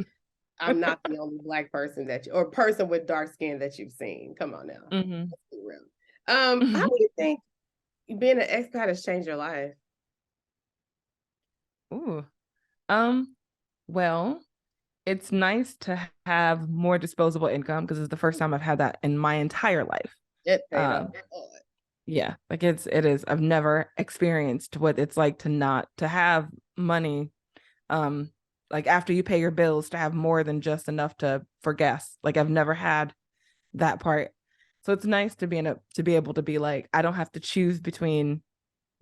I'm not the only Black person or person with dark skin that you've seen. Come on now. Let's be real. How do you think being an expat has changed your life? Ooh. Well, it's nice to have more disposable income because it's the first time I've had that in my entire life. Get paid Um, up. yeah, like it is. I've never experienced what it's like to not to have money. Um, like after you pay your bills to have more than just enough for gas. Like I've never had that part. So it's nice to be able to be like, I don't have to choose between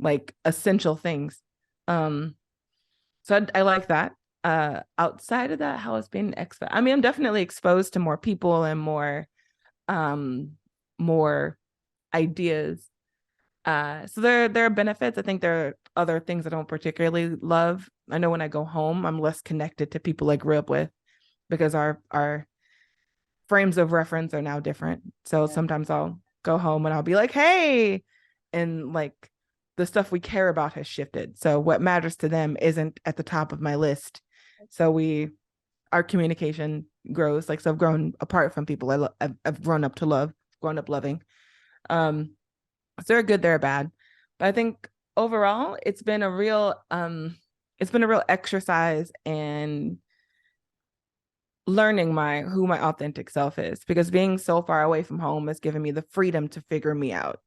like essential things. Um, so I like that. Outside of that, how it's been exposed. I mean, I'm definitely exposed to more people and um, more ideas. So there are benefits. I think there are other things I don't particularly love. I know when I go home, I'm less connected to people I grew up with because our frames of reference are now different. So Yeah. sometimes I'll go home and I'll be like, hey, and like the stuff we care about has shifted. So what matters to them isn't at the top of my list. So our communication grows. Like, so I've grown apart from people I've grown up to love, grown up loving. So they're good, they're bad. But I think overall it's been a real exercise in learning who my authentic self is, because being so far away from home has given me the freedom to figure me out,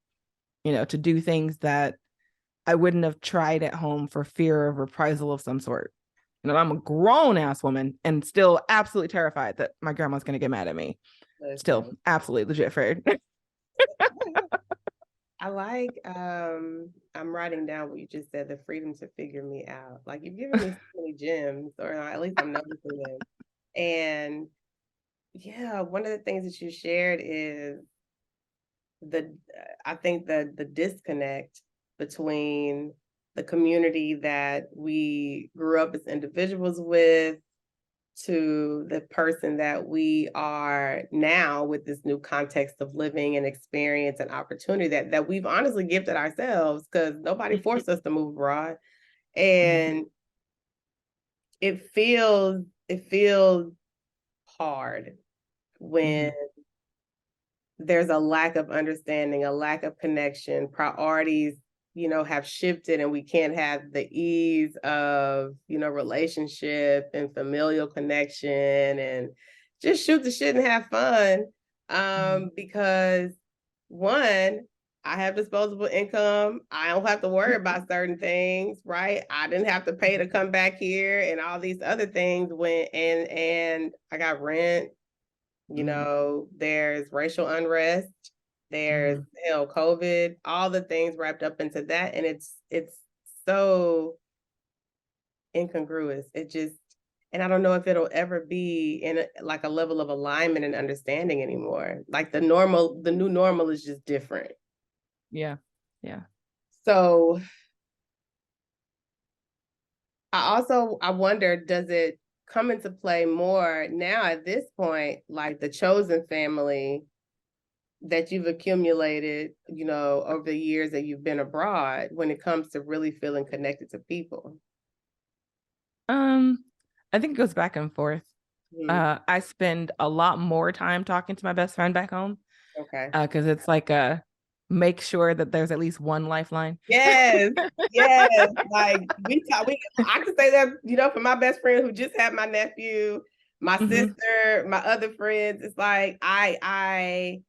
to do things that I wouldn't have tried at home for fear of reprisal of some sort. I'm a grown ass woman and still absolutely terrified that my grandma's going to get mad at me. Still Listen. absolutely legit afraid. I like I'm writing down what you just said, the freedom to figure me out. Like you've given me so many gems, or at least I'm noticing them. And yeah, one of the things that you shared is the I think the disconnect between the community that we grew up as individuals with to the person that we are now with this new context of living and experience and opportunity that we've honestly gifted ourselves because nobody forced us to move abroad. And it feels hard when there's a lack of understanding, a lack of connection, priorities, have shifted, and we can't have the ease of, relationship and familial connection and just shoot the shit and have fun. Because one, I have disposable income. I don't have to worry about certain things, right? I didn't have to pay to come back here and all these other things when and I got rent, there's racial unrest, there's COVID, all the things wrapped up into that. And it's so incongruous. And I don't know if it'll ever be in like a level of alignment and understanding anymore. Like the new normal is just different. Yeah. Yeah. So I wonder, does it come into play more now at this point, like the chosen family that you've accumulated, over the years that you've been abroad when it comes to really feeling connected to people? I think it goes back and forth. I spend a lot more time talking to my best friend back home. Okay. Because it's like make sure that there's at least one lifeline. Yes, yes. Like I can say that, for my best friend who just had my nephew, my sister, my other friends. It's like I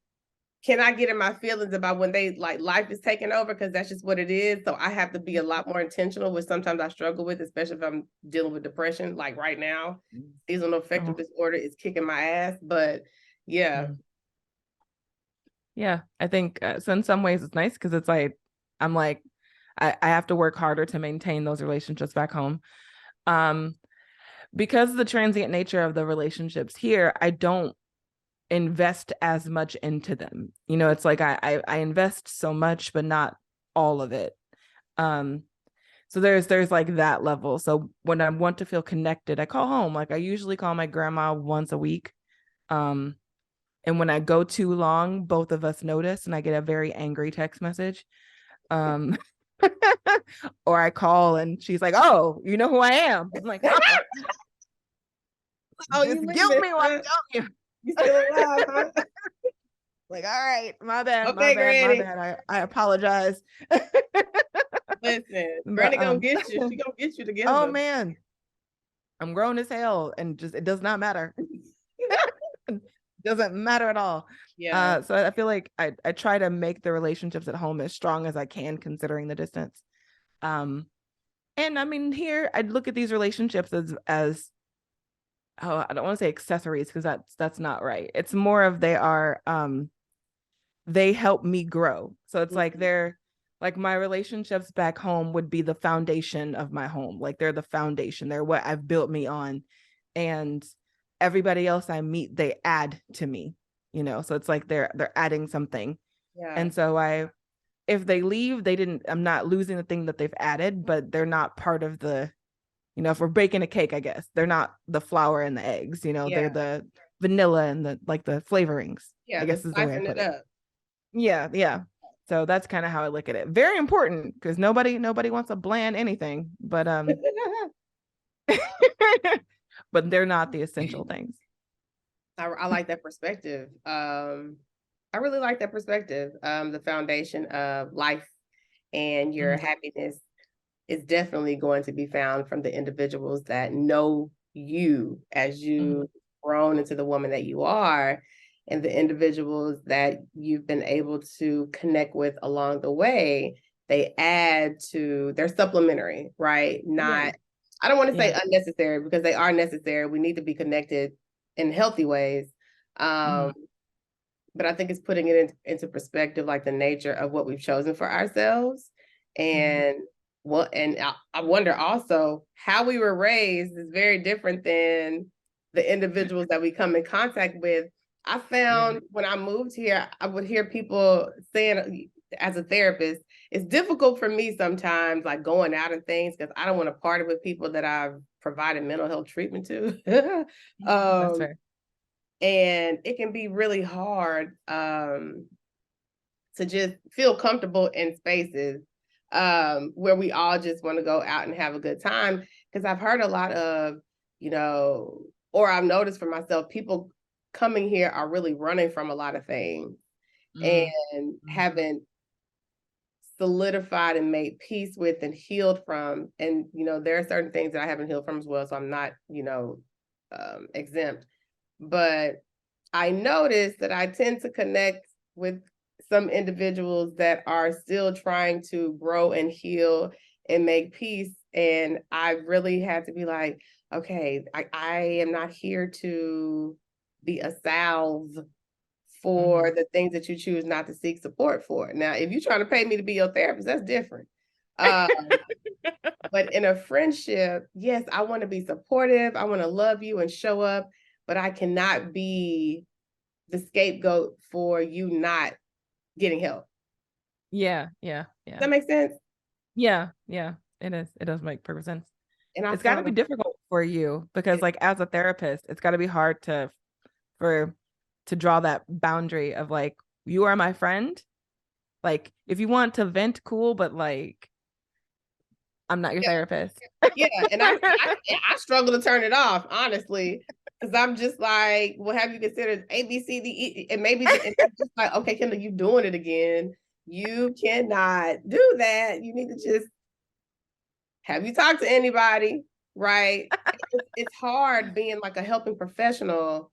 cannot get in my feelings about when they like life is taking over, because that's just what it is. So I have to be a lot more intentional, which sometimes I struggle with, especially if I'm dealing with depression. Like right now, seasonal affective disorder is kicking my ass. But yeah. Yeah, I think so. In some ways, it's nice because it's like I'm like I have to work harder to maintain those relationships back home. Because of the transient nature of the relationships here, I don't invest as much into them. It's like I invest so much, but not all of it. So there's like that level. So when I want to feel connected, I call home. Like I usually call my grandma once a week. And when I go too long, both of us notice and I get a very angry text message. Or I call and she's like, "Oh, you know who I am?" I'm like, "Oh, you guilt me while I tell you. You still alive, huh?" Like, all right, my bad, Okay, Granny. I apologize. Listen, Granny gonna get you. She gonna get you together. Oh man. I'm grown as hell, and just it does not matter. Doesn't matter at all. Yeah. So I feel like I try to make the relationships at home as strong as I can, considering the distance. And I mean, here I'd look at these relationships as oh, I don't want to say accessories, because that's not right. It's more of they help me grow. So it's like they're like my relationships back home would be the foundation of my home. Like they're the foundation. They're what I've built me on. And everybody else I meet, they add to me, So it's like they're adding something. Yeah. And so if they leave, I'm not losing the thing that they've added, but they're not part of if we're baking a cake, I guess they're not the flour and the eggs, they're the vanilla and the flavorings, Yeah. I guess is the way I Spiceing put it it. up. Yeah. So that's kind of how I look at it. Very important, because nobody wants to bland anything, but but they're not the essential things. I like that perspective. I really like that perspective. The foundation of life and your happiness is definitely going to be found from the individuals that know you as you grown into the woman that you are, and the individuals that you've been able to connect with along the way. They add to, they're supplementary, right? Not, I don't want to say unnecessary, because they are necessary. We need to be connected in healthy ways. But I think it's putting it into perspective, like the nature of what we've chosen for ourselves. And I wonder also how we were raised is very different than the individuals that we come in contact with. I found when I moved here, I would hear people saying, as a therapist, it's difficult for me sometimes, like going out and things, because I don't want to party with people that I've provided mental health treatment to. That's fair. And it can be really hard to just feel comfortable in spaces where we all just want to go out and have a good time. Because I've heard a lot of, or I've noticed for myself, people coming here are really running from a lot of things and haven't solidified and made peace with and healed from. And, there are certain things that I haven't healed from as well. So I'm not, exempt. But I noticed that I tend to connect with some individuals that are still trying to grow and heal and make peace. And I really had to be like, okay, I am not here to be a salve for the things that you choose not to seek support for. Now, if you're trying to pay me to be your therapist, that's different. But in a friendship, yes, I want to be supportive. I want to love you and show up, but I cannot be the scapegoat for you not getting help. Yeah. Does that make sense? Yeah. It is. It does make perfect sense. And it's got to be difficult for you, because like as a therapist, it's got to be hard to draw that boundary of like, you are my friend. Like if you want to vent, cool, but like I'm not your therapist. Yeah, and I struggle to turn it off, honestly, because I'm just like, well, have you considered A, B, C, D, E? And maybe it's just like, okay, Kendall, you doing it again. You cannot do that. You need to just, have you talked to anybody, right? It's hard being like a helping professional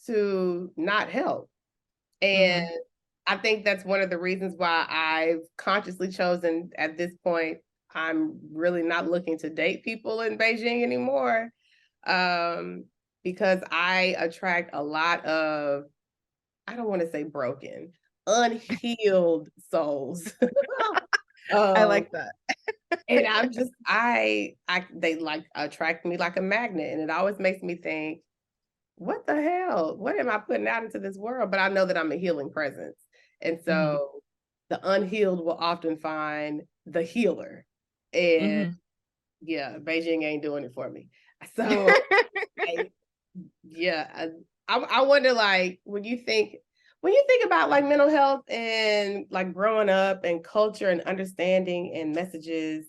to not help. And I think that's one of the reasons why I've consciously chosen at this point, I'm really not looking to date people in Beijing anymore, because I attract a lot of, I don't want to say broken, unhealed souls. I like that. And I'm just, they like attract me like a magnet. And it always makes me think, what the hell? What am I putting out into this world? But I know that I'm a healing presence. And so the unhealed will often find the healer. And yeah, Beijing ain't doing it for me. So I wonder, like, when you think about like mental health and like growing up and culture and understanding and messages,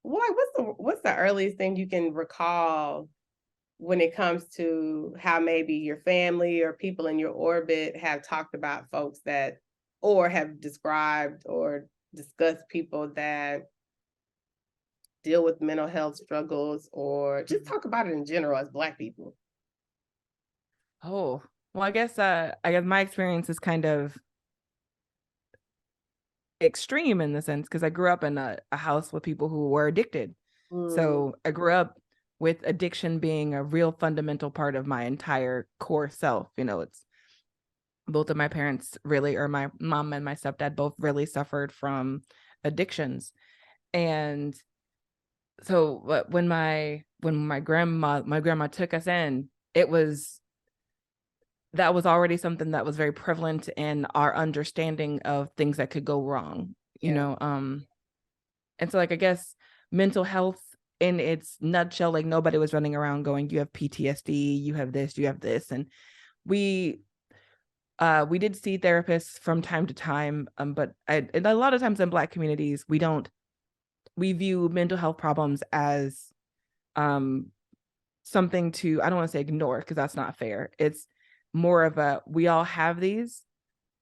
what's the earliest thing you can recall when it comes to how maybe your family or people in your orbit have talked about folks that, or have described or discussed people that deal with mental health struggles, or just talk about it in general as Black people? Oh, well, I guess my experience is kind of extreme in the sense because I grew up in a house with people who were addicted. Mm, So I grew up with addiction being a real fundamental part of my entire core self. It's both of my parents really, or my mom and my stepdad both really suffered from addictions. And so when my grandma took us in, that was already something that was very prevalent in our understanding of things that could go wrong, you yeah. know. And so, like, I guess mental health in its nutshell, like, nobody was running around going, you have PTSD, you have this, you have this. And we we did see therapists from time to time, but and a lot of times in Black communities, we view mental health problems as um something to, I don't want to say ignore because that's not fair. It's more of a, we all have these,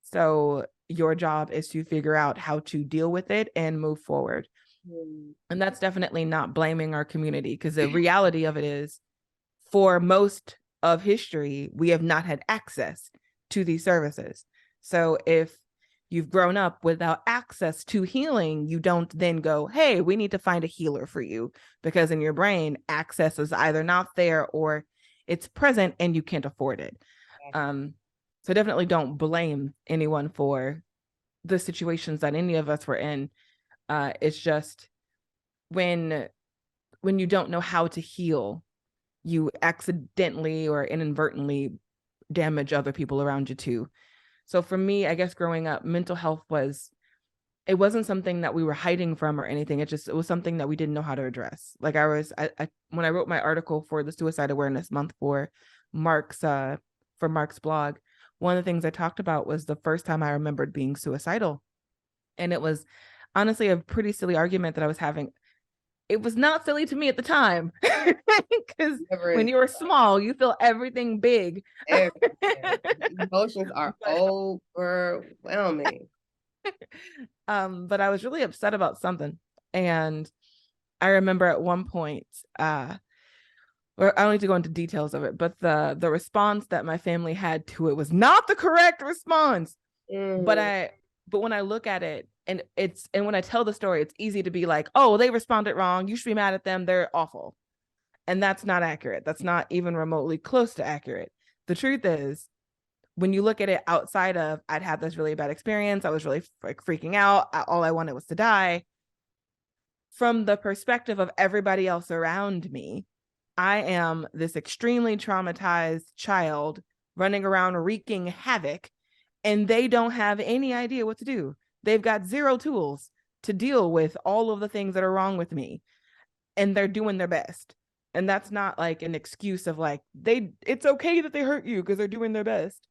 so your job is to figure out how to deal with it and move forward. Mm, And that's definitely not blaming our community, because the reality of it is, for most of history, we have not had access to these services. So if you've grown up without access to healing, you don't then go, hey, we need to find a healer for you, because in your brain, access is either not there or it's present and you can't afford it. Um, so definitely don't blame anyone for the situations that any of us were in. It's just when you don't know how to heal, you accidentally or inadvertently damage other people around you too. So for me, I guess growing up, mental health it wasn't something that we were hiding from or anything. It was something that we didn't know how to address. Like when I wrote my article for the Suicide Awareness Month Mark's Mark's blog, one of the things I talked about was the first time I remembered being suicidal. And it was honestly a pretty silly argument that I was having. It was not silly to me at the time, because when you were small, you feel everything big. Everything. Emotions are But overwhelming. but I was really upset about something. And I remember at one point, or I don't need to go into details of it, but the response that my family had to it was not the correct response. But Mm, when I look at it, and when I tell the story, it's easy to be like, oh, they responded wrong, you should be mad at them, they're awful. And that's not accurate. That's not even remotely close to accurate. The truth is, when you look at it outside of, I'd had this really bad experience, I was really like freaking out, all I wanted was to die, from the perspective of everybody else around me, I am this extremely traumatized child running around wreaking havoc, and they don't have any idea what to do. They've got zero tools to deal with all of the things that are wrong with me, and they're doing their best. And that's not like an excuse of like, it's okay that they hurt you because they're doing their best.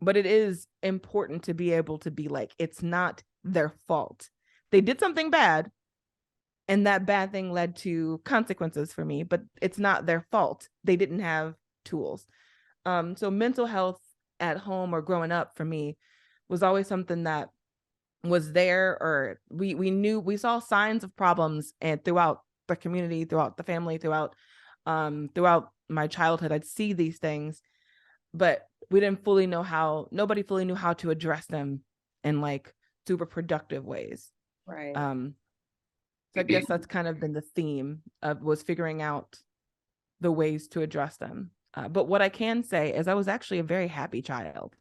But it is important to be able to be like, it's not their fault. They did something bad, and that bad thing led to consequences for me, but it's not their fault. They didn't have tools. So mental health at home or growing up for me was always something that was there, or we saw signs of problems, and throughout the community, throughout the family, throughout my childhood, I'd see these things, but nobody fully knew how to address them in like super productive ways. right. So I guess that's kind of been the theme was figuring out the ways to address them. But what I can say is I was actually a very happy child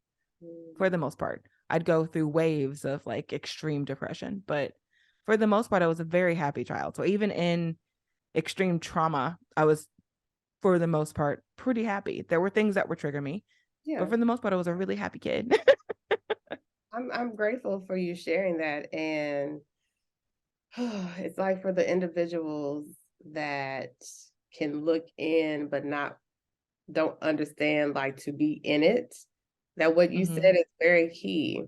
for Mm, the most part. I'd go through waves of like extreme depression, but for the most part, I was a very happy child. So even in extreme trauma, I was, for the most part, pretty happy. There were things that would trigger me, yeah. but for the most part, I was a really happy kid. I'm grateful for you sharing that. And it's like for the individuals that can look in but don't understand, like, to be in it, that what you Mm-hmm. said is very key.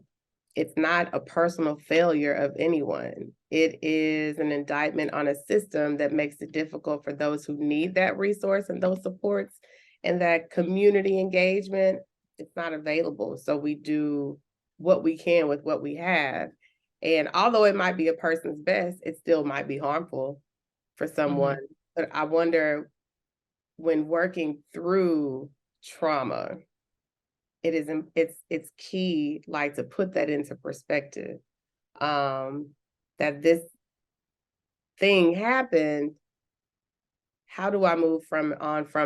It's not a personal failure of anyone. It is an indictment on a system that makes it difficult for those who need that resource and those supports, and that community engagement. It's not available. So we do what we can with what we have. And although it might be a person's best, it still might be harmful. for someone. But I wonder, when working through trauma, it's key, like, to put that into perspective, that this thing happened. How do I move from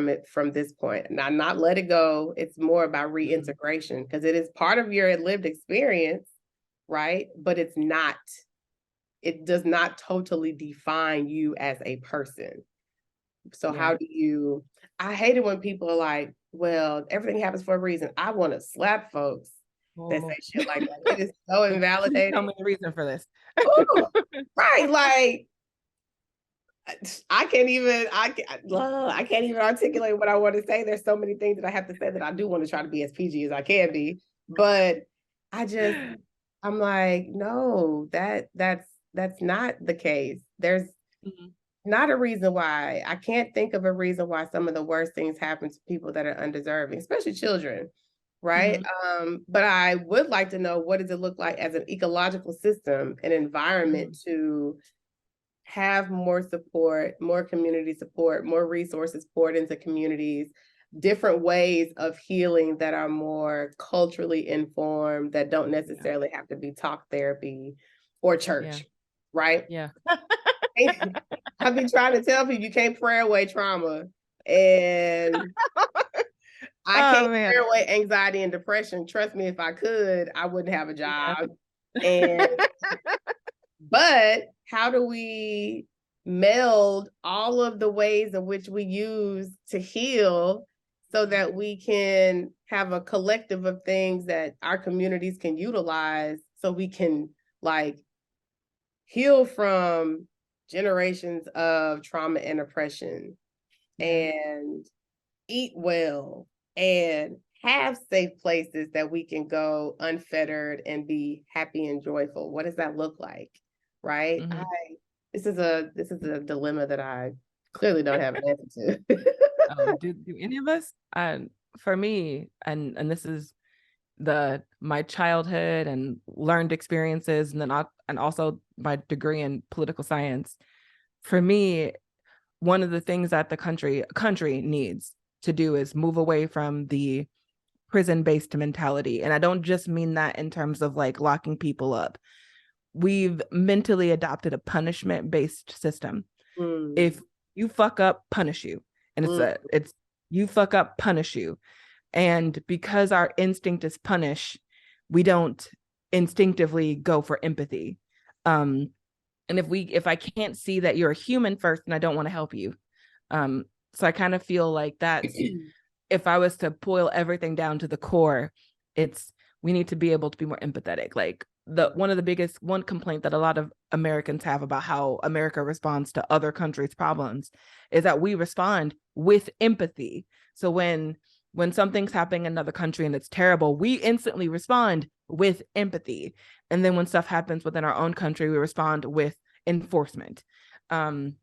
it from this point? Now, not let it go. It's more about reintegration, because it is part of your lived experience, right? But it does not totally define you as a person. So how do you, I hate it when people are like, well, everything happens for a reason. I want to slap folks that say shit like that. It is so invalidating. Tell me the reason for this. Ooh, right, like, I can't even articulate what I want to say. There's so many things that I have to say that I do want to try to be as PG as I can be, but I'm like, no, that's not the case. There's not a reason why. I can't think of a reason why some of the worst things happen to people that are undeserving, especially children, right? But I would like to know, what does it look like as an ecological system, an environment to have more support, more community support, more resources poured into communities, different ways of healing that are more culturally informed, that don't necessarily have to be talk therapy or church, right? Yeah. I've been trying to tell people you can't pray away trauma, and I can't pray away anxiety and depression. Trust me, if I could, I wouldn't have a job. And but how do we meld all of the ways in which we use to heal, so that we can have a collective of things that our communities can utilize, so we can, like, heal from generations of trauma and oppression, and eat well, and have safe places that we can go unfettered and be happy and joyful? What does that look like? Right? This is a dilemma that I clearly don't have an answer to. Do any of us? For me, and this is my childhood and learned experiences, and then and also my degree in political science. For me, one of the things that the country needs to do is move away from the prison-based mentality. And I don't just mean that in terms of like locking people up. We've mentally adopted a punishment-based system. If you fuck up, punish you. And it's you fuck up, punish you. And because our instinct is punish, we don't instinctively go for empathy. And if I can't see that you're a human first, then I don't want to help you. So I kind of feel like that's, if I was to boil everything down to the core, we need to be able to be more empathetic. Like one complaint that a lot of Americans have about how America responds to other countries' problems is that we respond with empathy. So when something's happening in another country and it's terrible, we instantly respond with empathy. And then when stuff happens within our own country, we respond with enforcement. And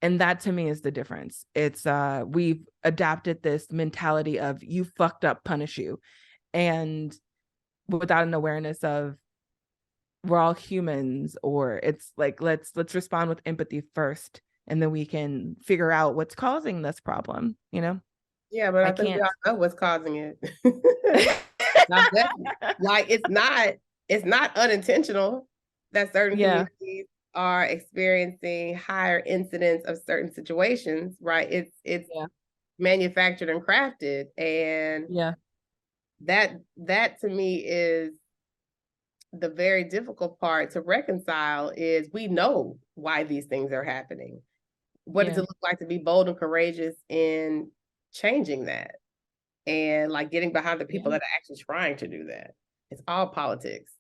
that to me is the difference. It's we've adapted this mentality of you fucked up, punish you. And without an awareness of we're all humans, or it's like, let's respond with empathy first, and then we can figure out what's causing this problem, you know? Yeah, but I think we all know what's causing it. Like, it's not unintentional that certain communities are experiencing higher incidence of certain situations, right? It's manufactured and crafted, and that to me is the very difficult part to reconcile. Is we know why these things are happening. What does it look like to be bold and courageous in changing that, and like getting behind the people that are actually trying to do that? It's all politics.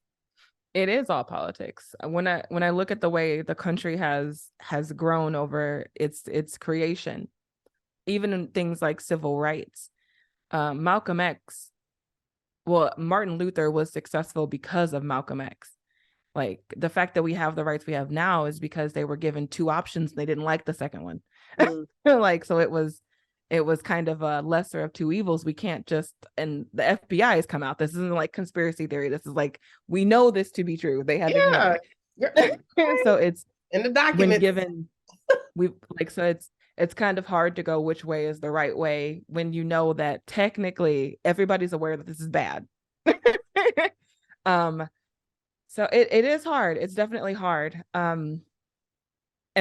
It is all politics. When I look at the way the country has grown over its creation, even in things like civil rights, Malcolm X, well, Martin Luther was successful because of Malcolm X. Like, the fact that we have the rights we have now is because they were given two options and they didn't like the second one. Like, so it was kind of a lesser of two evils. We can't just, and the FBI has come out. This isn't like conspiracy theory. This is like, we know this to be true. They had to. So it's in the documents. we like, so it's kind of hard to go which way is the right way when you know that technically everybody's aware that this is bad. um so it is hard. It's definitely hard. And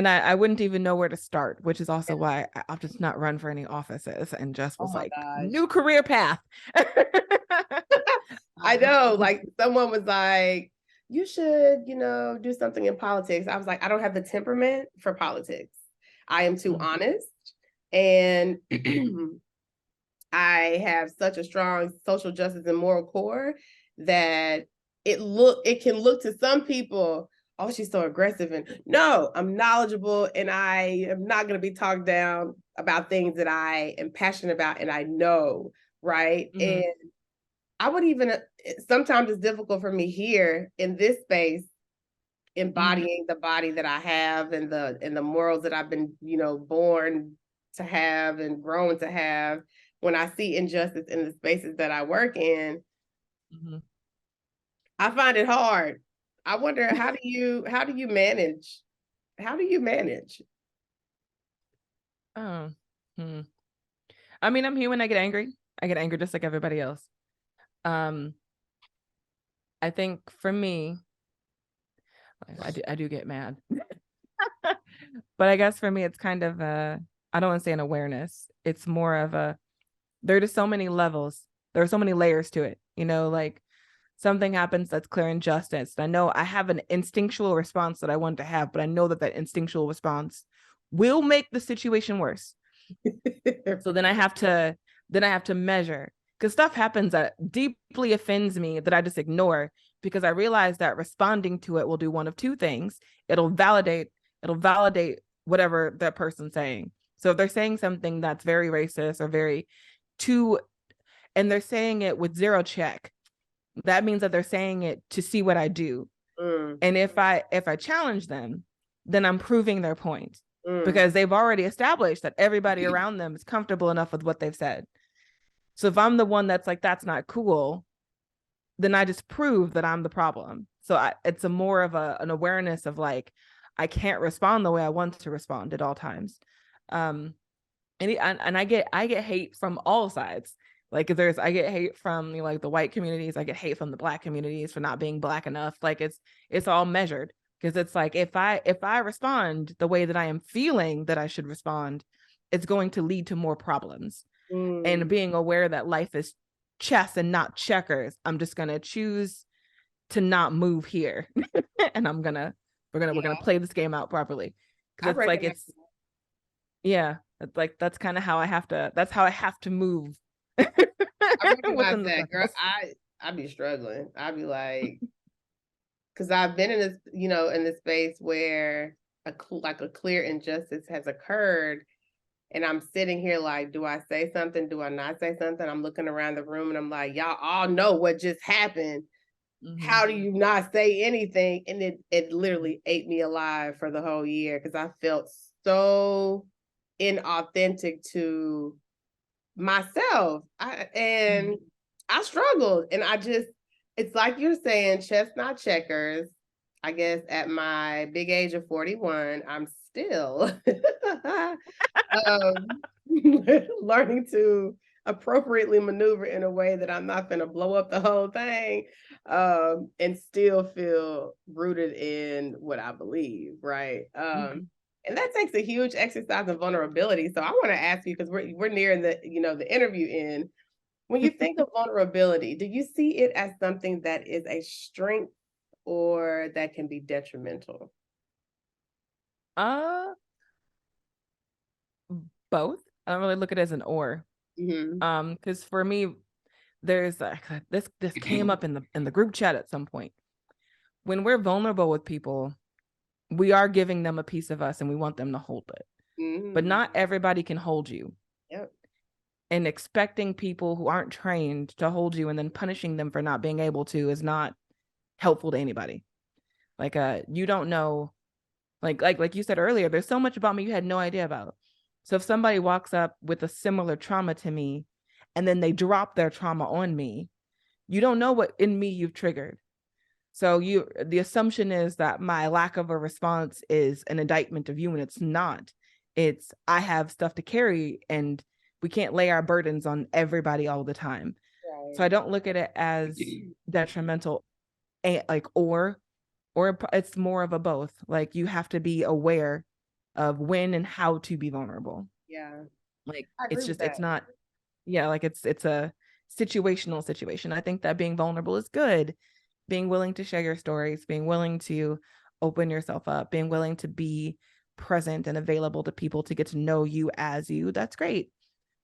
I wouldn't even know where to start, which is also why I'll just not run for any offices and just Oh was my like, gosh. new career path. I know, like someone was like, you should, do something in politics. I was like, I don't have the temperament for politics. I am too honest. And I have such a strong social justice and moral core that it can look to some people, oh, she's so aggressive. And no, I'm knowledgeable and I am not going to be talked down about things that I am passionate about and I know, right? And I would even, sometimes it's difficult for me here in this space, embodying the body that I have and the morals that I've been, born to have and grown to have. When I see injustice in the spaces that I work in, I find it hard. I wonder, how do you manage? How do you manage? Oh, I mean, I'm human. I get angry. I get angry just like everybody else. I think for me, I do get mad. But I guess for me, it's kind of I don't want to say an awareness. It's more of there are just so many levels. There are so many layers to it. Like something happens that's clear injustice. I know I have an instinctual response that I want to have, but I know that instinctual response will make the situation worse. So then I have to measure, because stuff happens that deeply offends me that I just ignore, because I realize that responding to it will do one of two things. It'll validate whatever that person's saying. So if they're saying something that's very racist or and they're saying it with zero check, that means that they're saying it to see what I do. And if I challenge them, then I'm proving their point, because they've already established that everybody around them is comfortable enough with what they've said. So if I'm the one that's like, that's not cool, then I just prove that I'm the problem. So it's a more of an awareness of like, I can't respond the way I want to respond at all times. And I get hate from all sides. Like I get hate from like the white communities. I get hate from the Black communities for not being Black enough. Like it's all measured, because it's like if I respond the way that I am feeling that I should respond, it's going to lead to more problems. And being aware that life is chess and not checkers, I'm just gonna choose to not move here, and we're gonna play this game out properly. Because it's like that's kind of how I have to. That's how I have to move. I recognize that, girl. I'd be struggling. I'd be like, because I've been in this, in this space where a clear injustice has occurred, and I'm sitting here like, do I say something? Do I not say something? I'm looking around the room and I'm like, y'all all know what just happened. How do you not say anything? And it literally ate me alive for the whole year, because I felt so inauthentic to myself. I struggled, and it's like you're saying, chess not checkers. I guess at my big age of 41, I'm still learning to appropriately maneuver in a way that I'm not going to blow up the whole thing, and still feel rooted in what I believe, right? And that takes a huge exercise in vulnerability. So I want to ask you, because we're nearing the interview end. When you think of vulnerability, do you see it as something that is a strength or that can be detrimental? Both. I don't really look at it as an or. Because for me, there's this came up in the group chat at some point. When we're vulnerable with people, we are giving them a piece of us and we want them to hold it. But not everybody can hold you. Yep. And expecting people who aren't trained to hold you and then punishing them for not being able to is not helpful to anybody. Like you don't know, like you said earlier, there's so much about me you had no idea about. So if somebody walks up with a similar trauma to me and then they drop their trauma on me, you don't know what in me you've triggered. So the assumption is that my lack of a response is an indictment of you, and it's not. It's I have stuff to carry, and we can't lay our burdens on everybody all the time. So I don't look at it as detrimental, like or it's more of a both. Like you have to be aware of when and how to be vulnerable. Yeah, Like I agree with it's that. not, yeah, like it's a situational situation. I think that being vulnerable is good. Being willing to share your stories, being willing to open yourself up, being willing to be present and available to people to get to know you as you, that's great.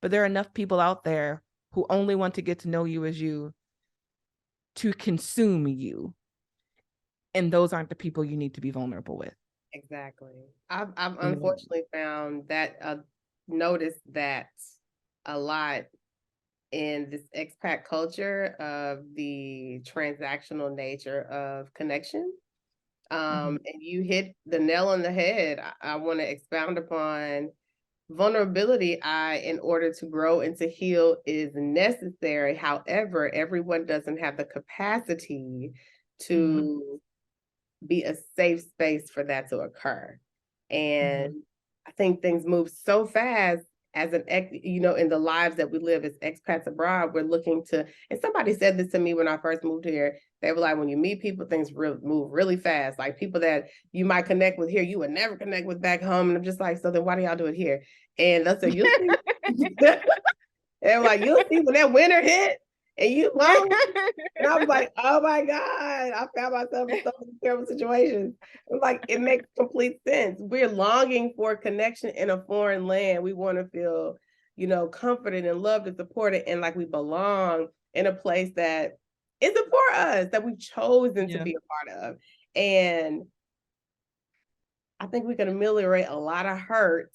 But there are enough people out there who only want to get to know you as you to consume you. And those aren't the people you need to be vulnerable with. Exactly. I've You know? unfortunately found that noticed that a lot in this expat culture of the transactional nature of connection. And you hit the nail on the head. I want to expound upon vulnerability. In order to grow and to heal, is necessary. However, everyone doesn't have the capacity to be a safe space for that to occur. And I think things move so fast as in the lives that we live as expats abroad. We're looking to, and somebody said this to me when I first moved here. They were like, when you meet people, things move really fast. Like people that you might connect with here, you would never connect with back home. And I'm just like, so then why do y'all do it here? And that's so you'll see. And like, you'll see when that winter hit and you long. And I was like, oh my God, I found myself in so many terrible situations. I'm like, it makes complete sense. We're longing for connection in a foreign land. We want to feel, comforted and loved and supported, and like we belong in a place that isn't for us, that we've chosen to be a part of. And I think we can ameliorate a lot of hurt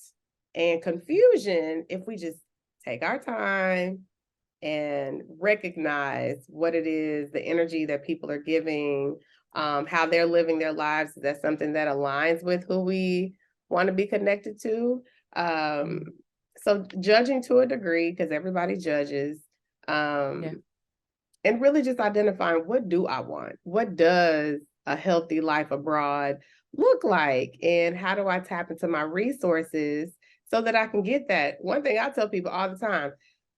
and confusion if we just take our time and recognize what it is, the energy that people are giving, how they're living their lives. That's something that aligns with who we want to be connected to. So judging to a degree, because everybody judges, and really just identifying, what do I want? What does a healthy life abroad look like? And how do I tap into my resources so that I can get that? One thing I tell people all the time,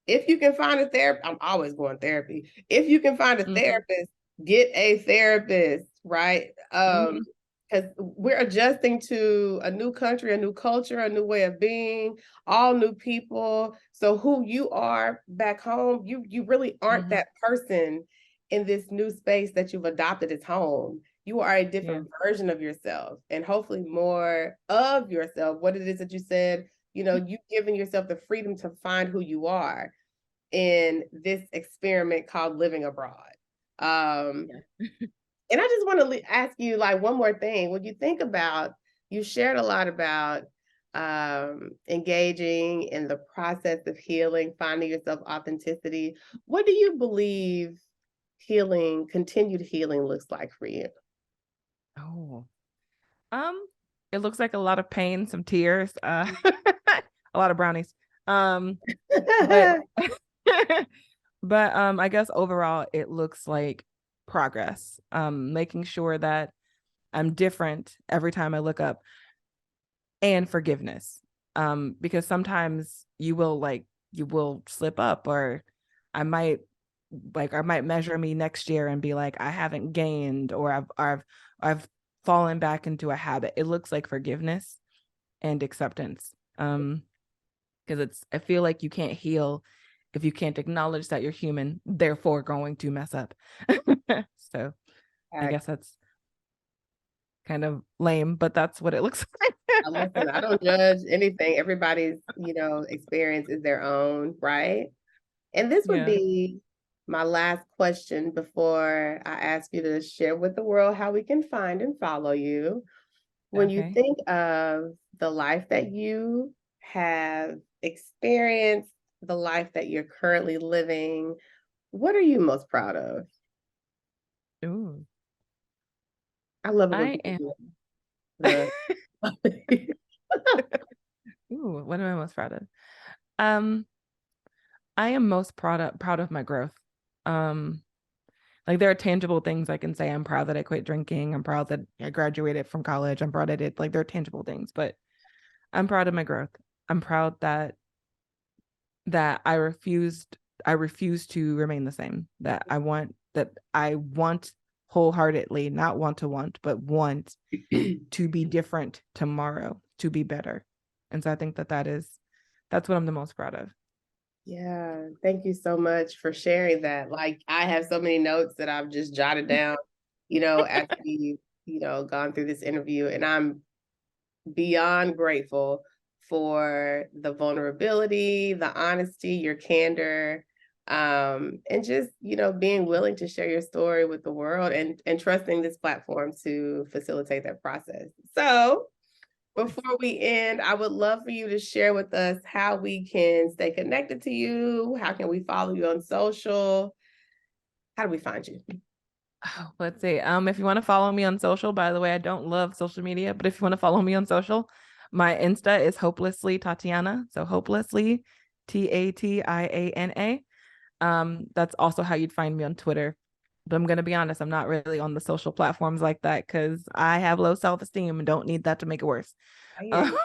if you can find a therapist, I'm always going therapy. If you can find a therapist, get a therapist, right? Because we're adjusting to a new country, a new culture, a new way of being, all new people. So who you are back home, you really aren't that person in this new space that you've adopted as home. You are a different version of yourself, and hopefully more of yourself. What it is that you said, you've given yourself the freedom to find who you are in this experiment called living abroad. And I just want to ask you like one more thing. When you think about, you shared a lot about engaging in the process of healing, finding yourself authenticity. What do you believe continued healing looks like for you? Oh, it looks like a lot of pain, some tears, a lot of brownies. But but I guess overall it looks like progress. Making sure that I'm different every time I look up, and forgiveness. Because sometimes you will slip up, or I might measure me next year and be like, I haven't gained, or I've fallen back into a habit. It looks like forgiveness and acceptance. Because I feel like you can't heal if you can't acknowledge that you're human, therefore going to mess up. So I guess that's kind of lame, but that's what it looks like. Listen, I don't judge anything. Everybody's, experience is their own, right? And this would be my last question before I ask you to share with the world how we can find and follow you. When you think of the life that you have experienced, the life that you're currently living, what are you most proud of? Ooh. I love it when I people am. do the Ooh, what am I most proud of? Um, I am most proud of my growth. Like there are tangible things I can say. I'm proud that I quit drinking. I'm proud that I graduated from college. I'm proud I did. Like there are tangible things, but I'm proud of my growth. I'm proud that I refused to remain the same. That I want wholeheartedly, not want to want, but want to be different tomorrow, to be better. And so I think that's what I'm the most proud of. Yeah, thank you so much for sharing that. Like, I have so many notes that I've just jotted down, as we, gone through this interview, and I'm beyond grateful for the vulnerability, the honesty, your candor, and just, being willing to share your story with the world and trusting this platform to facilitate that process. So before we end, I would love for you to share with us how we can stay connected to you. How can we follow you on social? How do we find you? Oh, let's see. If you want to follow me on social, by the way, I don't love social media, but if you want to follow me on social, my Insta is Hopelessly Tatiana. So Hopelessly, Tatiana. That's also how you'd find me on Twitter. But I'm gonna be honest, I'm not really on the social platforms like that because I have low self-esteem and don't need that to make it worse. I hear Uh, you.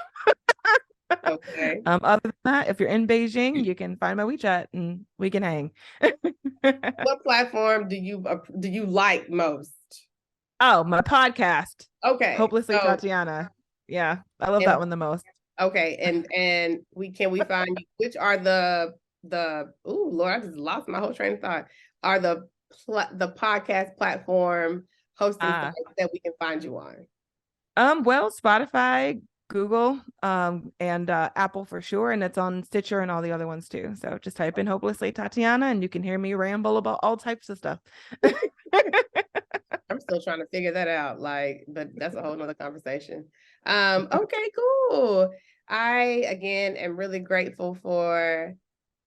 Okay. other than that, if you're in Beijing, you can find my WeChat and we can hang. What platform do you like most? Oh, my podcast, Okay. Hopelessly So, Tatiana. Yeah, I love that and one the most. okay, and we find you, which are the oh Lord, I just lost my whole train of thought. Are the podcast platform hosting Uh, sites that we can find you on? well, Spotify, Google, and Apple for sure, and it's on Stitcher and all the other ones too. So just type in Hopelessly Tatiana, and you can hear me ramble about all types of stuff. I'm still trying to figure that out, but that's a whole nother conversation. Okay, cool. I again am really grateful for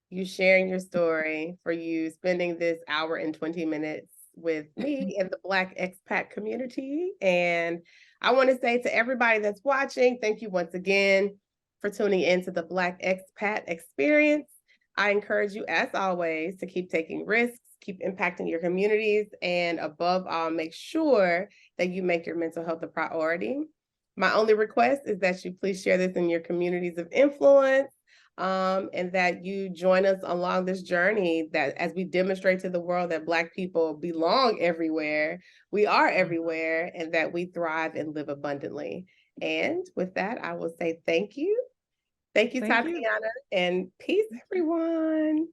you sharing your story, for you spending this hour and 20 minutes with me and the Black expat community. And I want to say to everybody that's watching, thank you once again for tuning into the Black expat experience. I encourage you, as always, to keep taking risks, keep impacting your communities, and above all, make sure that you make your mental health a priority. My only request is that you please share this in your communities of influence, and that you join us along this journey, that as we demonstrate to the world that Black people belong everywhere, we are everywhere, and that we thrive and live abundantly. And with that, I will say thank you. Thank you, Thank you. Tatiana, and peace, everyone.